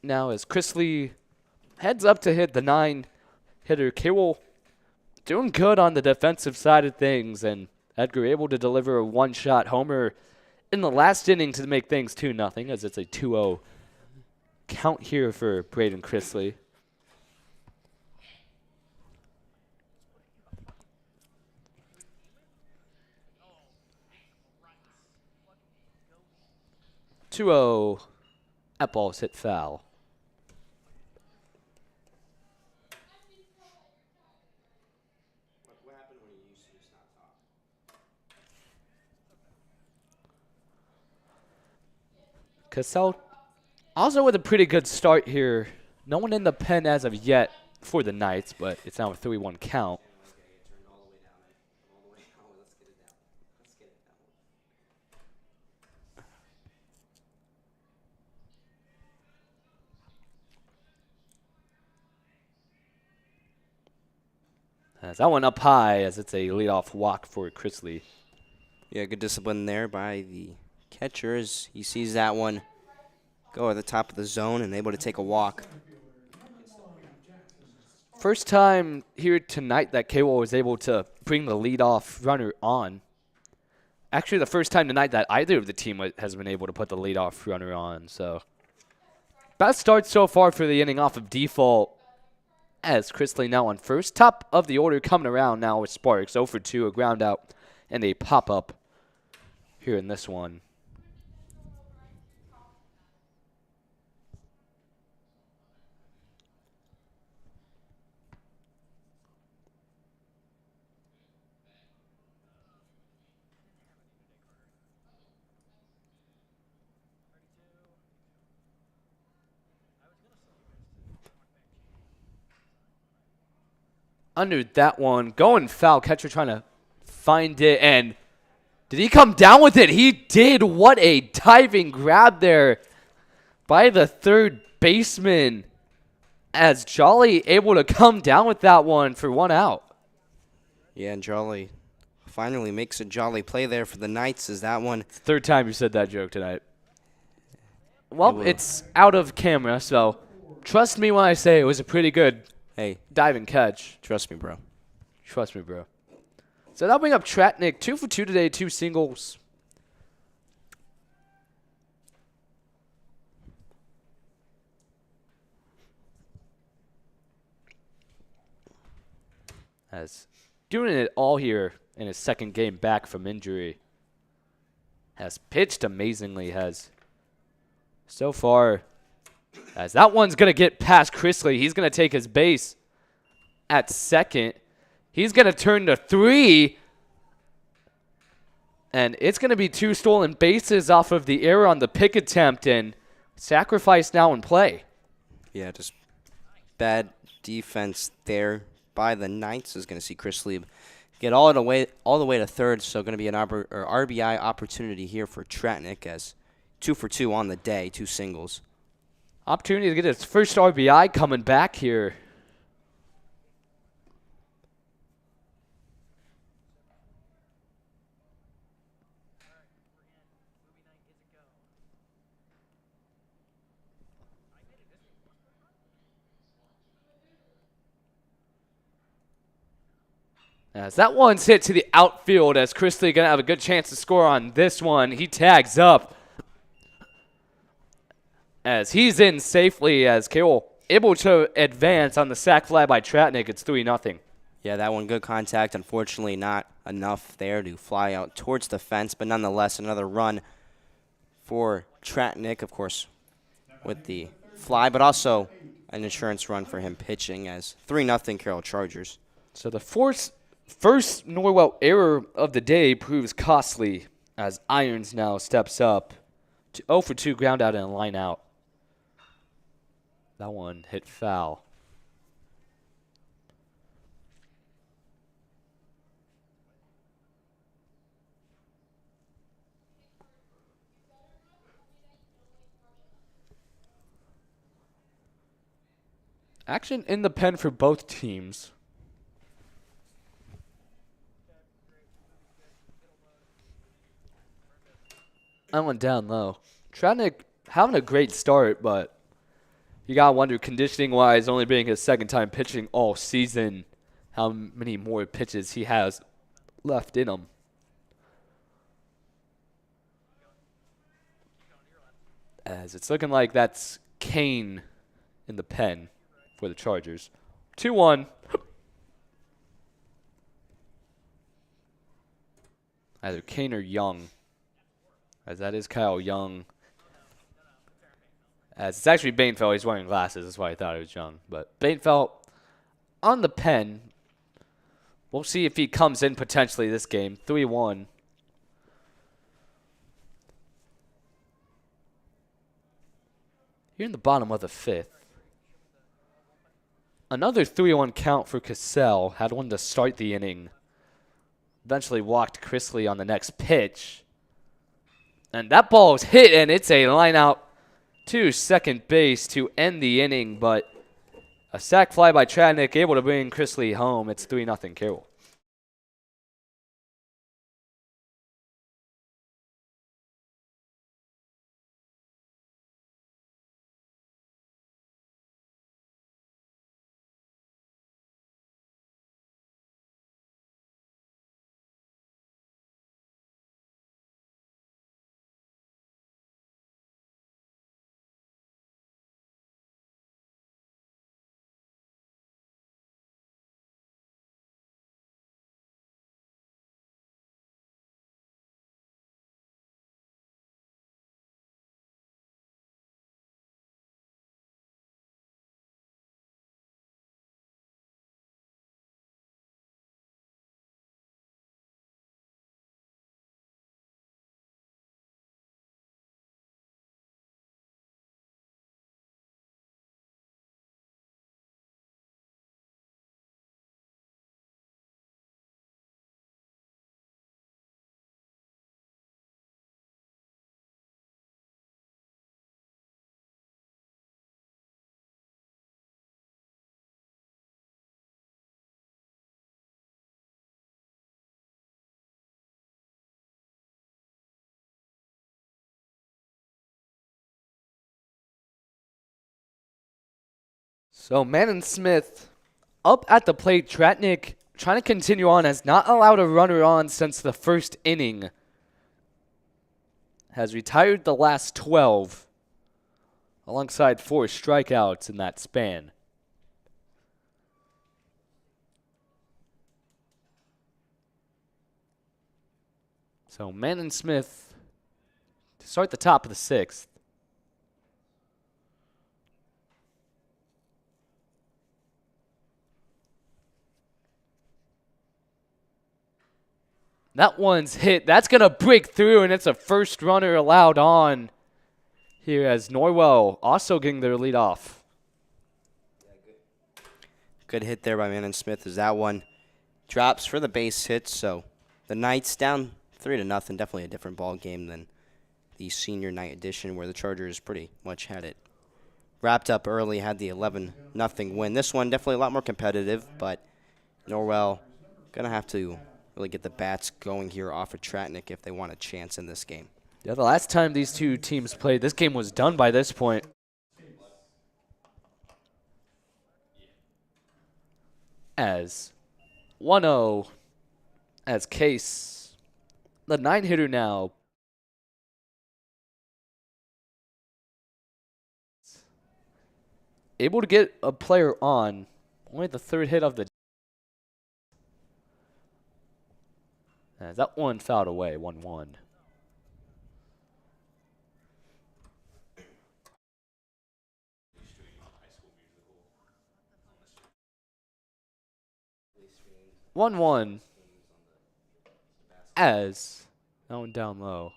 now as Chrisley heads up to hit the 9-hitter. Carroll doing good on the defensive side of things, and Edgar able to deliver a 1-shot homer in the last inning to make things 2-0 as it's a 2-0 count here for Braden Chrisley. That ball's hit foul. What happened when you used to just not talk? Cassell also with a pretty good start here. No one in the pen as of yet for the Knights, but it's now a 3-1 count. As that one up high as it's a leadoff walk for Chrisley. Yeah, good discipline there by the catchers. He sees that one go at the top of the zone and able to take a walk. First time here tonight that Carroll was able to bring the leadoff runner on. Actually, the first time tonight that either of the team has been able to put the leadoff runner on. So, best start so far for the inning off of default. As Chrisley now on first. Top of the order coming around now with Sparks. 0 for 2, a ground out, and a pop-up here in this one. Under that one, going foul. Catcher trying to find it, and did he come down with it? He did. What a diving grab there by the third baseman, as Jolly able to come down with that one for 1 out. Yeah, and Jolly finally makes a jolly play there for the Knights. Is that one? It's the third time you said that joke tonight. Well, it's out of camera, so trust me when I say it was a pretty good diving catch. Trust me, bro. Trust me, bro. So that'll bring up Tratnik. 2 for 2 today, 2 singles. As doing it all here in his second game back from injury. Has pitched amazingly, has so far. As that one's going to get past Chrisley. He's going to take his base at second. He's going to turn to 3. And it's going to be 2 stolen bases off of the error on the pick attempt, and sacrifice now in play. Yeah, just bad defense there by the Knights. Is going to see Chrisley get all the way to third, so going to be an RBI opportunity here for Tratnik, as 2 for 2 on the day, 2 singles. Opportunity to get his first RBI coming back here. As that one's hit to the outfield, as Chrisley going to have a good chance to score on this one. He tags up as he's in safely, as Carroll able to advance on the sac fly by Tratnik. It's 3-0. Yeah, that one good contact. Unfortunately, not enough there to fly out towards the fence, but nonetheless, another run for Tratnik, of course, with the fly, but also an insurance run for him pitching, as 3-0 Carroll Chargers. So the first Norwell error of the day proves costly, as Irons now steps up to 0 for 2, ground out and a line out. That one hit foul. Action in the pen for both teams. I went down low. Tratnik having a great start, but you got to wonder, conditioning-wise, only being his second time pitching all season, how many more pitches he has left in him. As it's looking like that's Kane in the pen for the Chargers. 2-1. Either Kane or Young, as that is Kyle Young. As it's actually Bainfeld. He's wearing glasses. That's why I thought it was Young. But Bainfeld on the pen. We'll see if he comes in potentially this game. 3-1. Here in the bottom of the 5th. Another 3-1 count for Cassell. Had one to start the inning. Eventually walked Chrisley on the next pitch. And that ball is hit, and it's a line out to second base to end the inning. But a sac fly by Tratnik able to bring Chrisley home. It's 3-0 Carroll. So Manon Smith up at the plate. Tratnik trying to continue on, has not allowed a runner on since the first inning. Has retired the last 12 alongside 4 strikeouts in that span. So Manon Smith to start the top of the 6th. That one's hit. That's going to break through, and it's a first runner allowed on here as Norwell also getting their lead off. Good hit there by Manon Smith as that one drops for the base hit. So the Knights down 3-0. Definitely a different ball game than the senior night edition where the Chargers pretty much had it wrapped up early, had the 11-0 win. This one definitely a lot more competitive, but Norwell going to have to really get the bats going here off of Tratnik if they want a chance in this game. Yeah, the last time these two teams played, this game was done by this point. As 1-0, as Case, the 9-hitter now, able to get a player on, only the 3rd hit of the. As that one fouled away, 1-1. As that one down low.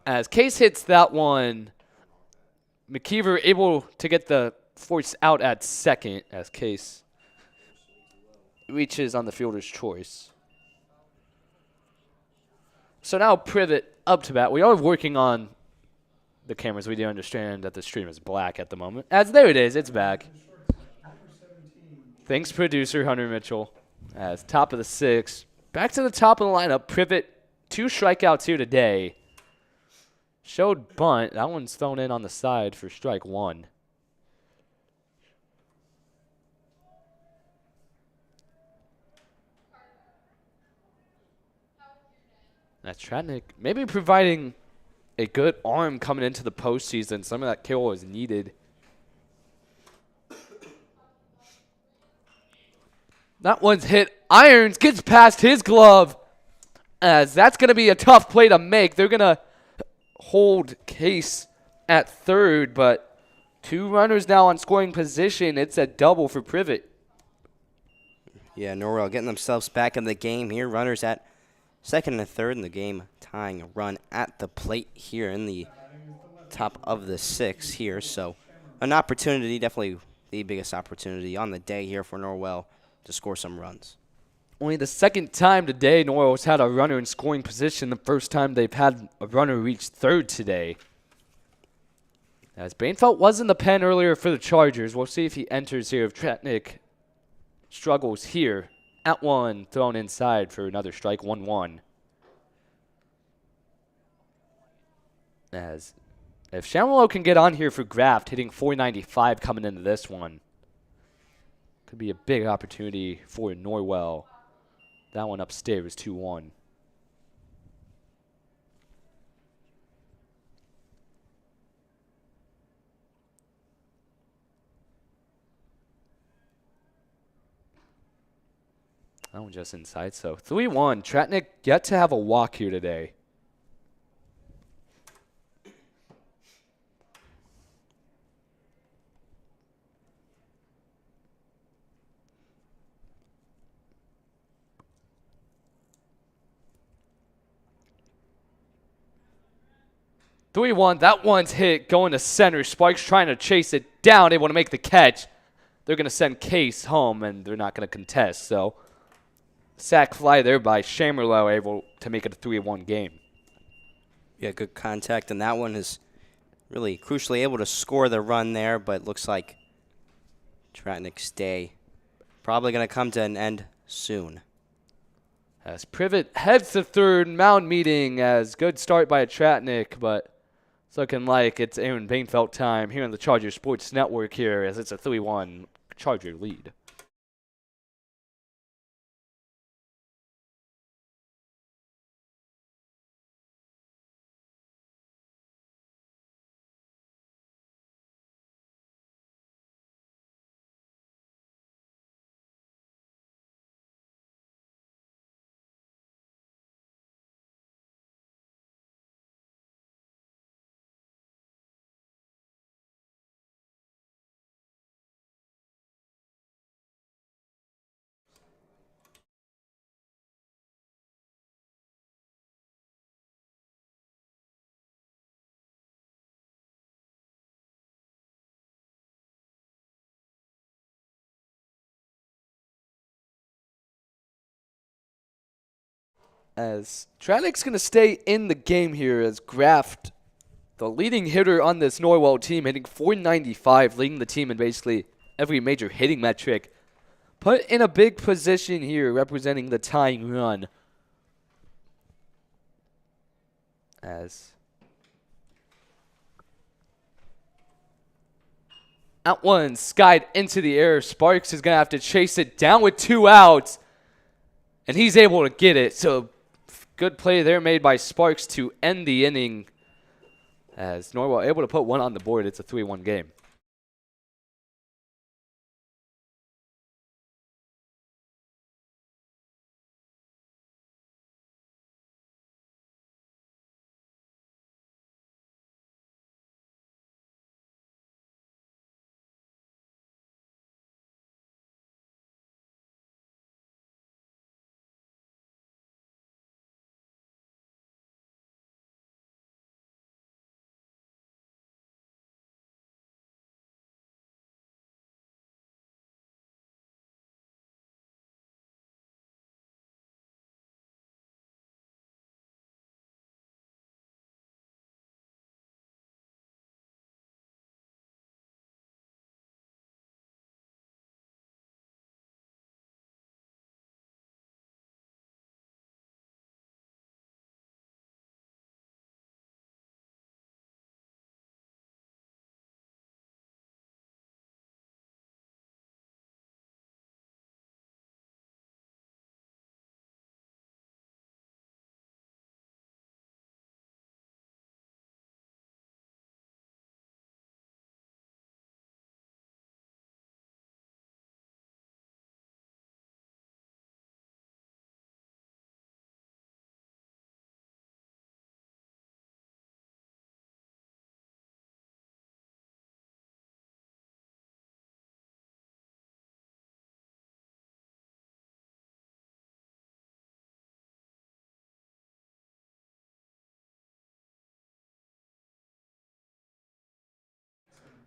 As Case hits that one, McKeever able to get the force out at second as Case reaches on the fielder's choice. So now Privet up to bat. We are working on the cameras. We do understand that the stream is black at the moment. As there it is, it's back. Thanks, producer Hunter Mitchell. As top of the 6th. Back to the top of the lineup. Privet, 2 strikeouts here today. Showed bunt. That one's thrown in on the side for strike 1. That's Tratnik maybe providing a good arm coming into the postseason. Some of that Carroll is needed. That one's hit. Irons gets past his glove. As that's going to be a tough play to make. They're going to hold Case at 3rd, but 2 runners now on scoring position. It's a double for Privet. Yeah, Norwell getting themselves back in the game here. Runners at 2nd and 3rd in the game, tying a run at the plate here in the top of the 6th here. So an opportunity, definitely the biggest opportunity on the day here for Norwell to score some runs. Only the 2nd time today Norwell's had a runner in scoring position. The first time they've had a runner reach 3rd today. As Bainfeld was in the pen earlier for the Chargers. We'll see if he enters here. If Tratnik struggles here. At 1, thrown inside for another strike, 1-1. As if Shamrow can get on here for Graft, hitting .495 coming into this one, could be a big opportunity for Norwell. That one upstairs, 2-1. That one just inside, so 3-1. Tratnik yet to have a walk here today. That one's hit, going to center. Sparks trying to chase it down, able to make the catch. They're going to send Case home, and they're not going to contest, so sack fly there by Shamerlow, able to make it a 3-1 game. Yeah, good contact, and that one is really crucially able to score the run there, but looks like Tratnik's day probably going to come to an end soon. As Privet heads to third, mound meeting as good start by Tratnik, but it's looking like it's Aaron Bainfeld time here on the Charger Sports Network here as it's a 3-1 Charger lead. As Tratnik's going to stay in the game here as Graft, the leading hitter on this Norwell team, hitting .495, leading the team in basically every major hitting metric. Put in a big position here, representing the tying run. As that one skied into the air. Sparks is going to have to chase it down with 2 outs. And he's able to get it. So good play there made by Sparks to end the inning. As Norwell able to put 1 on the board. It's a 3-1 game.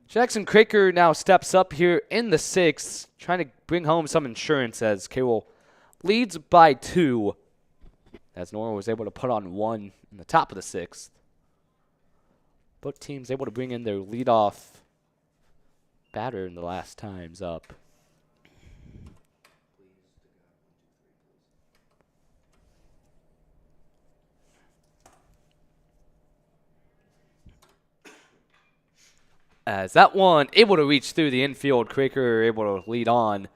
Jackson Craker now steps up here in the 6th, trying to bring home some insurance as Carroll leads by 2. As Norwell was able to put on 1 in the top of the 6th. Both teams able to bring in their leadoff batter in the last times up. As that one able to reach through the infield, Craker able to lead on.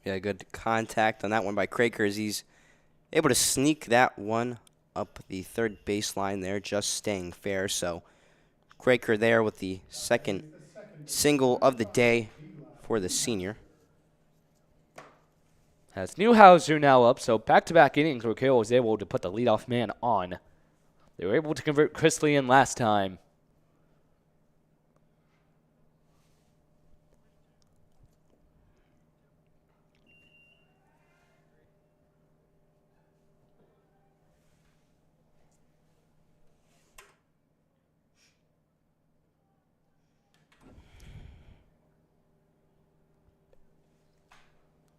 Yeah, good contact on that one by Craker as he's able to sneak that one up the third baseline there, just staying fair. So Craker there with the second single of the day for the senior. As Newhouser now up, so back-to-back innings where Carroll was able to put the leadoff man on. They were able to convert Chrisley in last time.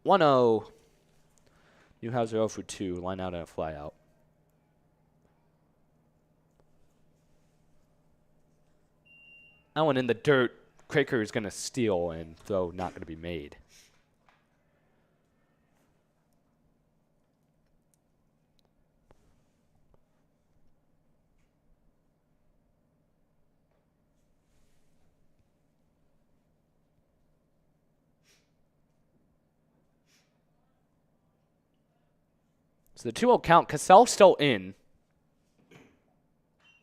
Newhouser 0 for 2, line out and a fly out. That one in the dirt. Craker is going to steal and throw not going to be made. So the 2-0 count, Cassell still in.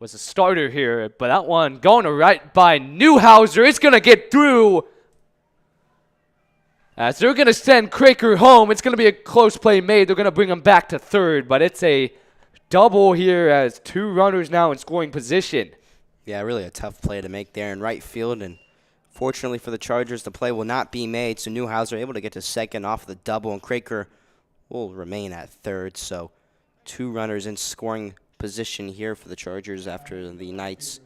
Was a starter here, but that one going to right by Newhouser. It's going to get through. As they're going to send Craker home. It's going to be a close play made. They're going to bring him back to third, but it's a double here as 2 runners now in scoring position. Yeah, really a tough play to make there in right field, and fortunately for the Chargers, the play will not be made, so Newhouser able to get to second off the double, and Craker will remain at third. So 2 runners in scoring position here for the Chargers after the Knights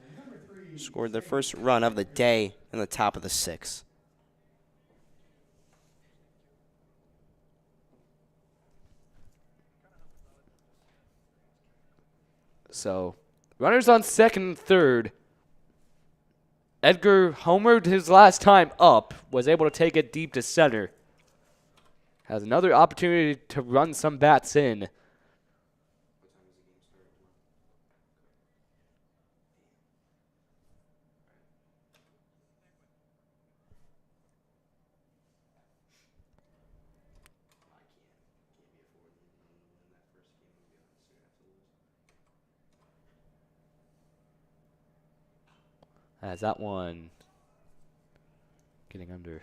scored their first run of the day in the top of the 6th. So runners on second and third. Edgar homered his last time up, was able to take it deep to center. Has another opportunity to run some bats in. As that one getting under.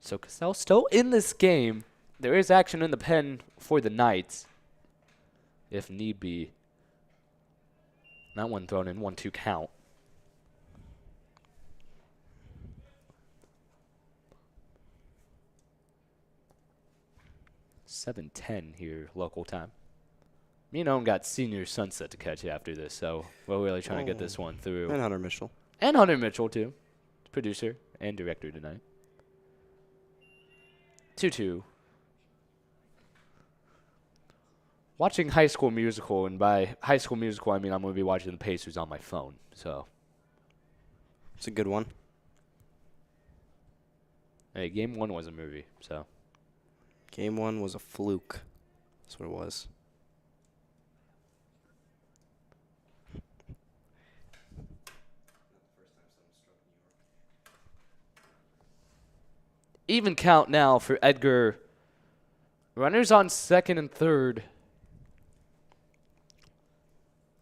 So Cassell still in this game. There is action in the pen for the Knights, if need be. That one thrown in 1-2 count. $7:10 here, local time. Me and Owen got senior sunset to catch after this, so we're really trying to get this one through. And Hunter Mitchell. And Hunter Mitchell, too. Producer and director tonight. 2-2. Watching High School Musical, and by High School Musical, I mean I'm going to be watching the Pacers on my phone, so. It's a good one. Hey, game 1 was a movie, so. Game 1 was a fluke. That's what it was. Even count now for Edgar. Runners on second and third.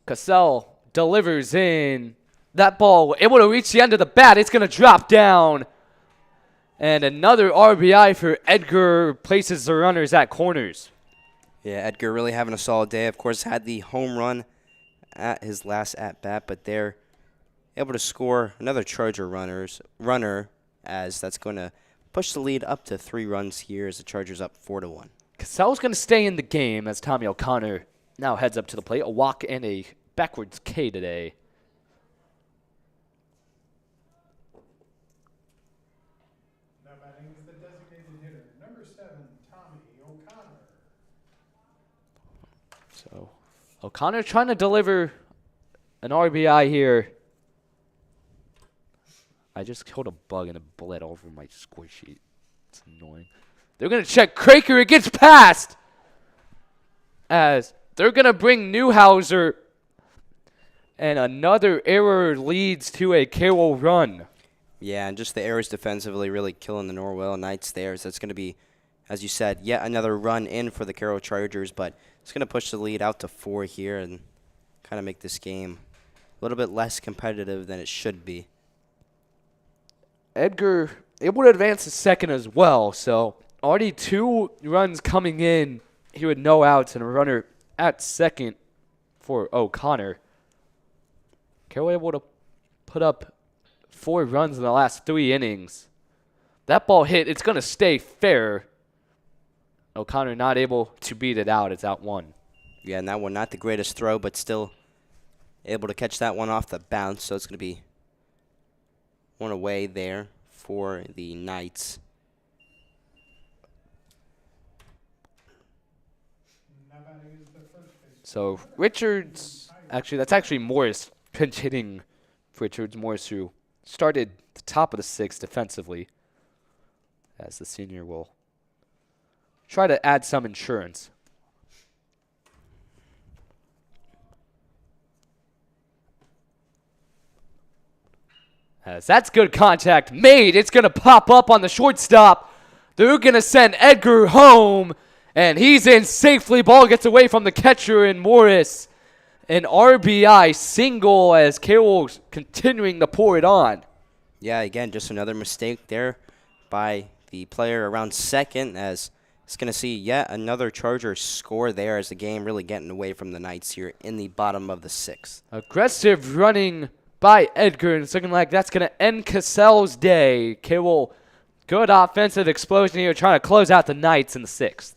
Cassell delivers in. That ball able to reach the end of the bat. It's going to drop down. And another RBI for Edgar places the runners at corners. Yeah, Edgar really having a solid day. Of course, had the home run at his last at-bat, but they're able to score another Charger runner, as that's going to push the lead up to 3 runs here as the Chargers up 4-1. Cassell's going to stay in the game as Tommy O'Connor now heads up to the plate. A walk and a backwards K today. Now batting is the designated hitter, number 7, Tommy O'Connor. So O'Connor trying to deliver an RBI here. I just killed a bug and it bled all over my score sheet. It's annoying. They're going to check Craker. It gets past. As they're going to bring Newhouser. And another error leads to a Carroll run. Yeah, and just the errors defensively really killing the Norwell Knights there. So it's going to be, as you said, yet another run in for the Carroll Chargers, but it's going to push the lead out to 4 here and kind of make this game a little bit less competitive than it should be. Edgar able to advance to second as well, so already 2 runs coming in here with no outs and a runner at second for O'Connor. Carroll able to put up 4 runs in the last 3 innings. That ball hit. It's going to stay fair. O'Connor not able to beat it out. It's out 1. Yeah, and that one not the greatest throw, but still able to catch that one off the bounce. So it's going to be One away there for the Knights. Now batting is the first baseman. So Richards, actually, that's actually Morris pinch hitting for Richards. Morris, who started the top of the sixth defensively, as the senior will try to add some insurance. As that's good contact made. It's going to pop up on the shortstop. They're going to send Edgar home, and he's in safely. Ball gets away from the catcher, and Morris, an RBI single as Carroll's continuing to pour it on. Yeah, again, just another mistake there by the player around second, as it's going to see yet another Charger score there as the game really getting away from the Knights here in the bottom of the sixth. Aggressive running by Edgar, and it's looking like that's going to end Cassell's day. Carroll, good offensive explosion here, trying to close out the Knights in the sixth.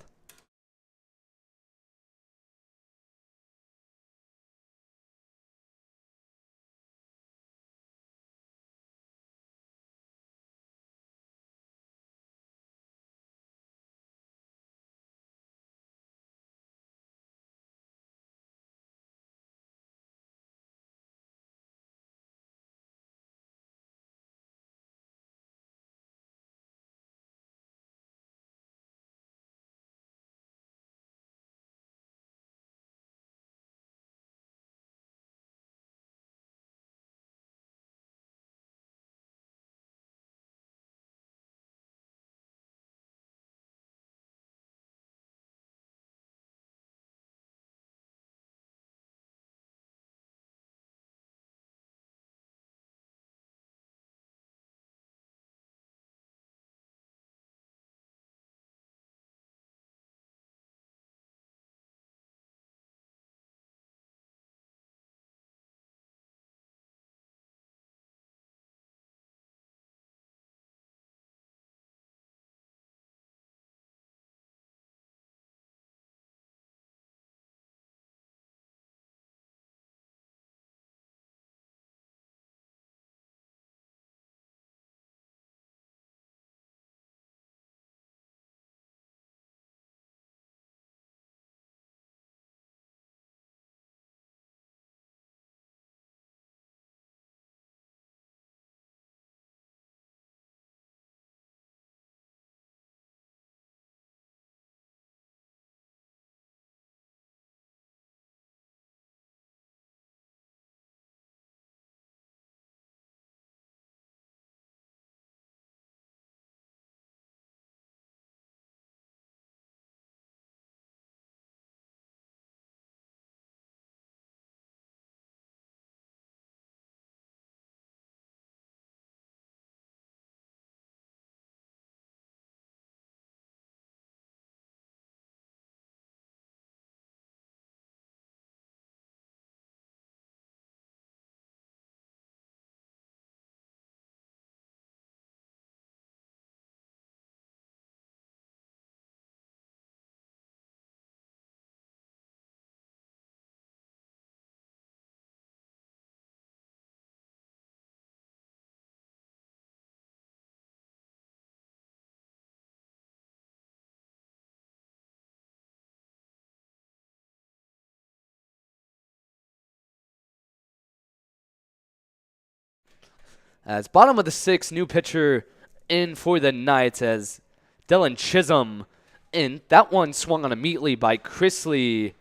As bottom of the sixth, new pitcher in for the Knights as Dylan Chisholm in. That one swung on immediately by Chrisley,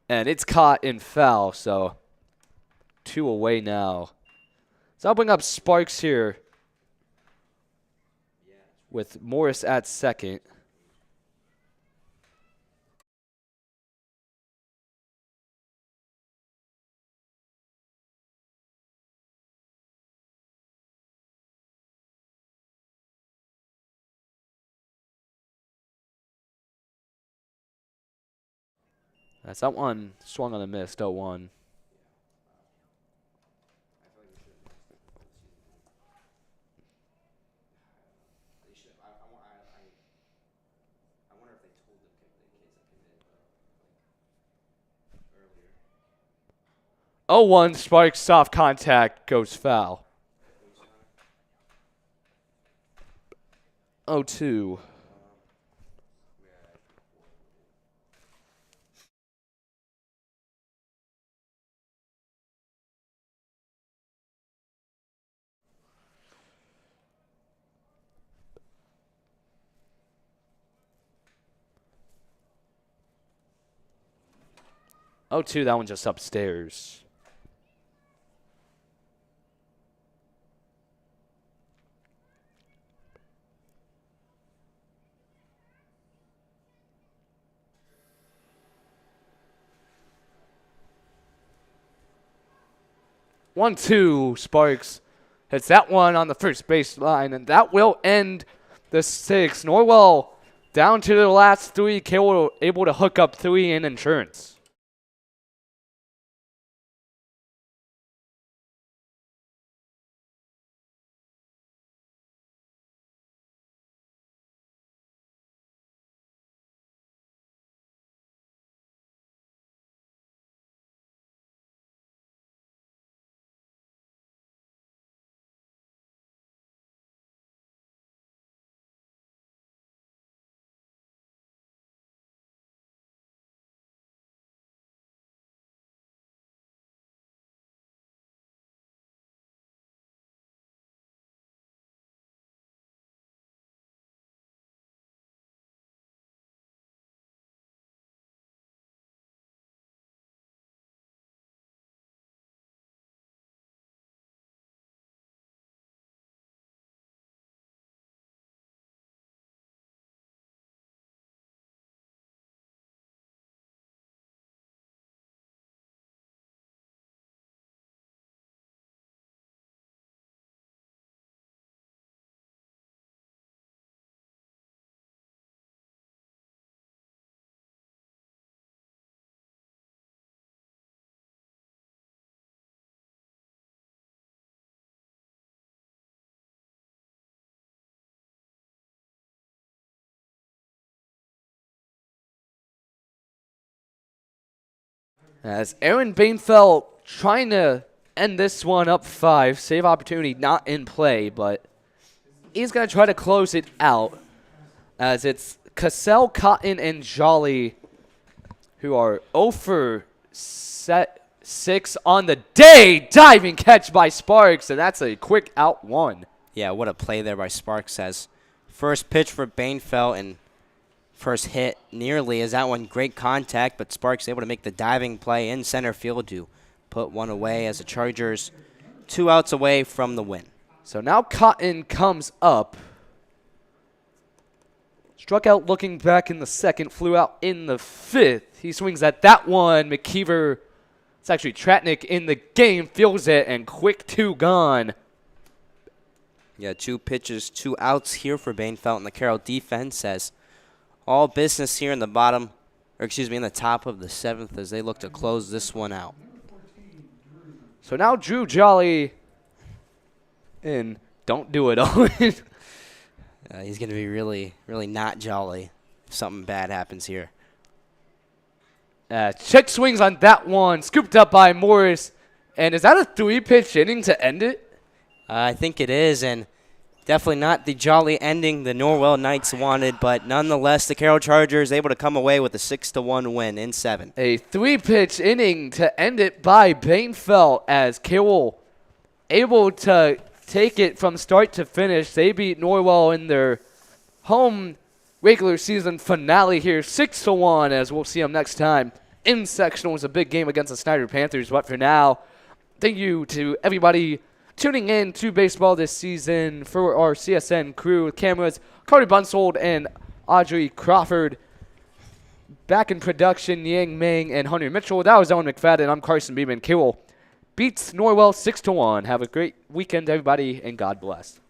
and it's caught in foul, so 2 away now. So I'll bring up Sparks here with Morris at second. That's that one swung on a miss, 0-1. Oh, 1 Sparks soft contact goes foul. 0-2. Oh, two. That one just upstairs. One, two. Sparks hits that one on the first baseline, and that will end the sixth. Norwell down to the last three. Carroll able to hook up three in insurance. As Aaron Bainfeld trying to end this one up 5. Save opportunity not in play, but he's going to try to close it out. As it's Cassell, Cotton, and Jolly who are 0 for 6 on the day. Diving catch by Sparks, and that's a quick out 1. Yeah, what a play there by Sparks. As first pitch for Bainfeld and first hit nearly is that one. Great contact, but Sparks able to make the diving play in center field to put one away as the Chargers 2 outs away from the win. So now Cotton comes up. Struck out looking back in the second, flew out in the 5th. He swings at that one. McKeever, it's actually Tratnik in the game, feels it, and quick 2 gone. Yeah, 2 pitches, 2 outs here for Bainfeld, and the Carroll defense as all business here in the bottom, or excuse me, in the top of the 7th as they look to close this one out. So now Drew Jolly in. Don't do it, Owen. He's going to be really, really not jolly if something bad happens here. Check swings on that one, scooped up by Morris. And is that a 3-pitch inning to end it? I think it is, and definitely not the jolly ending the Norwell Knights wanted, but nonetheless, the Carroll Chargers able to come away with a 6-1 win in 7. A 3-pitch inning to end it by Bainfeld as Carroll able to take it from start to finish. They beat Norwell in their home regular season finale here, 6-1, as we'll see them next time. In sectional was a big game against the Snyder Panthers, but for now, thank you to everybody tuning in to baseball this season. For our CSN crew with cameras, Carter Bunsold and Audrey Crawford. Back in production, Yang Meng and Hunter Mitchell. That was Owen McFadden. I'm Carson Beeman. Carroll beats Norwell 6-1. Have a great weekend, everybody, and God bless.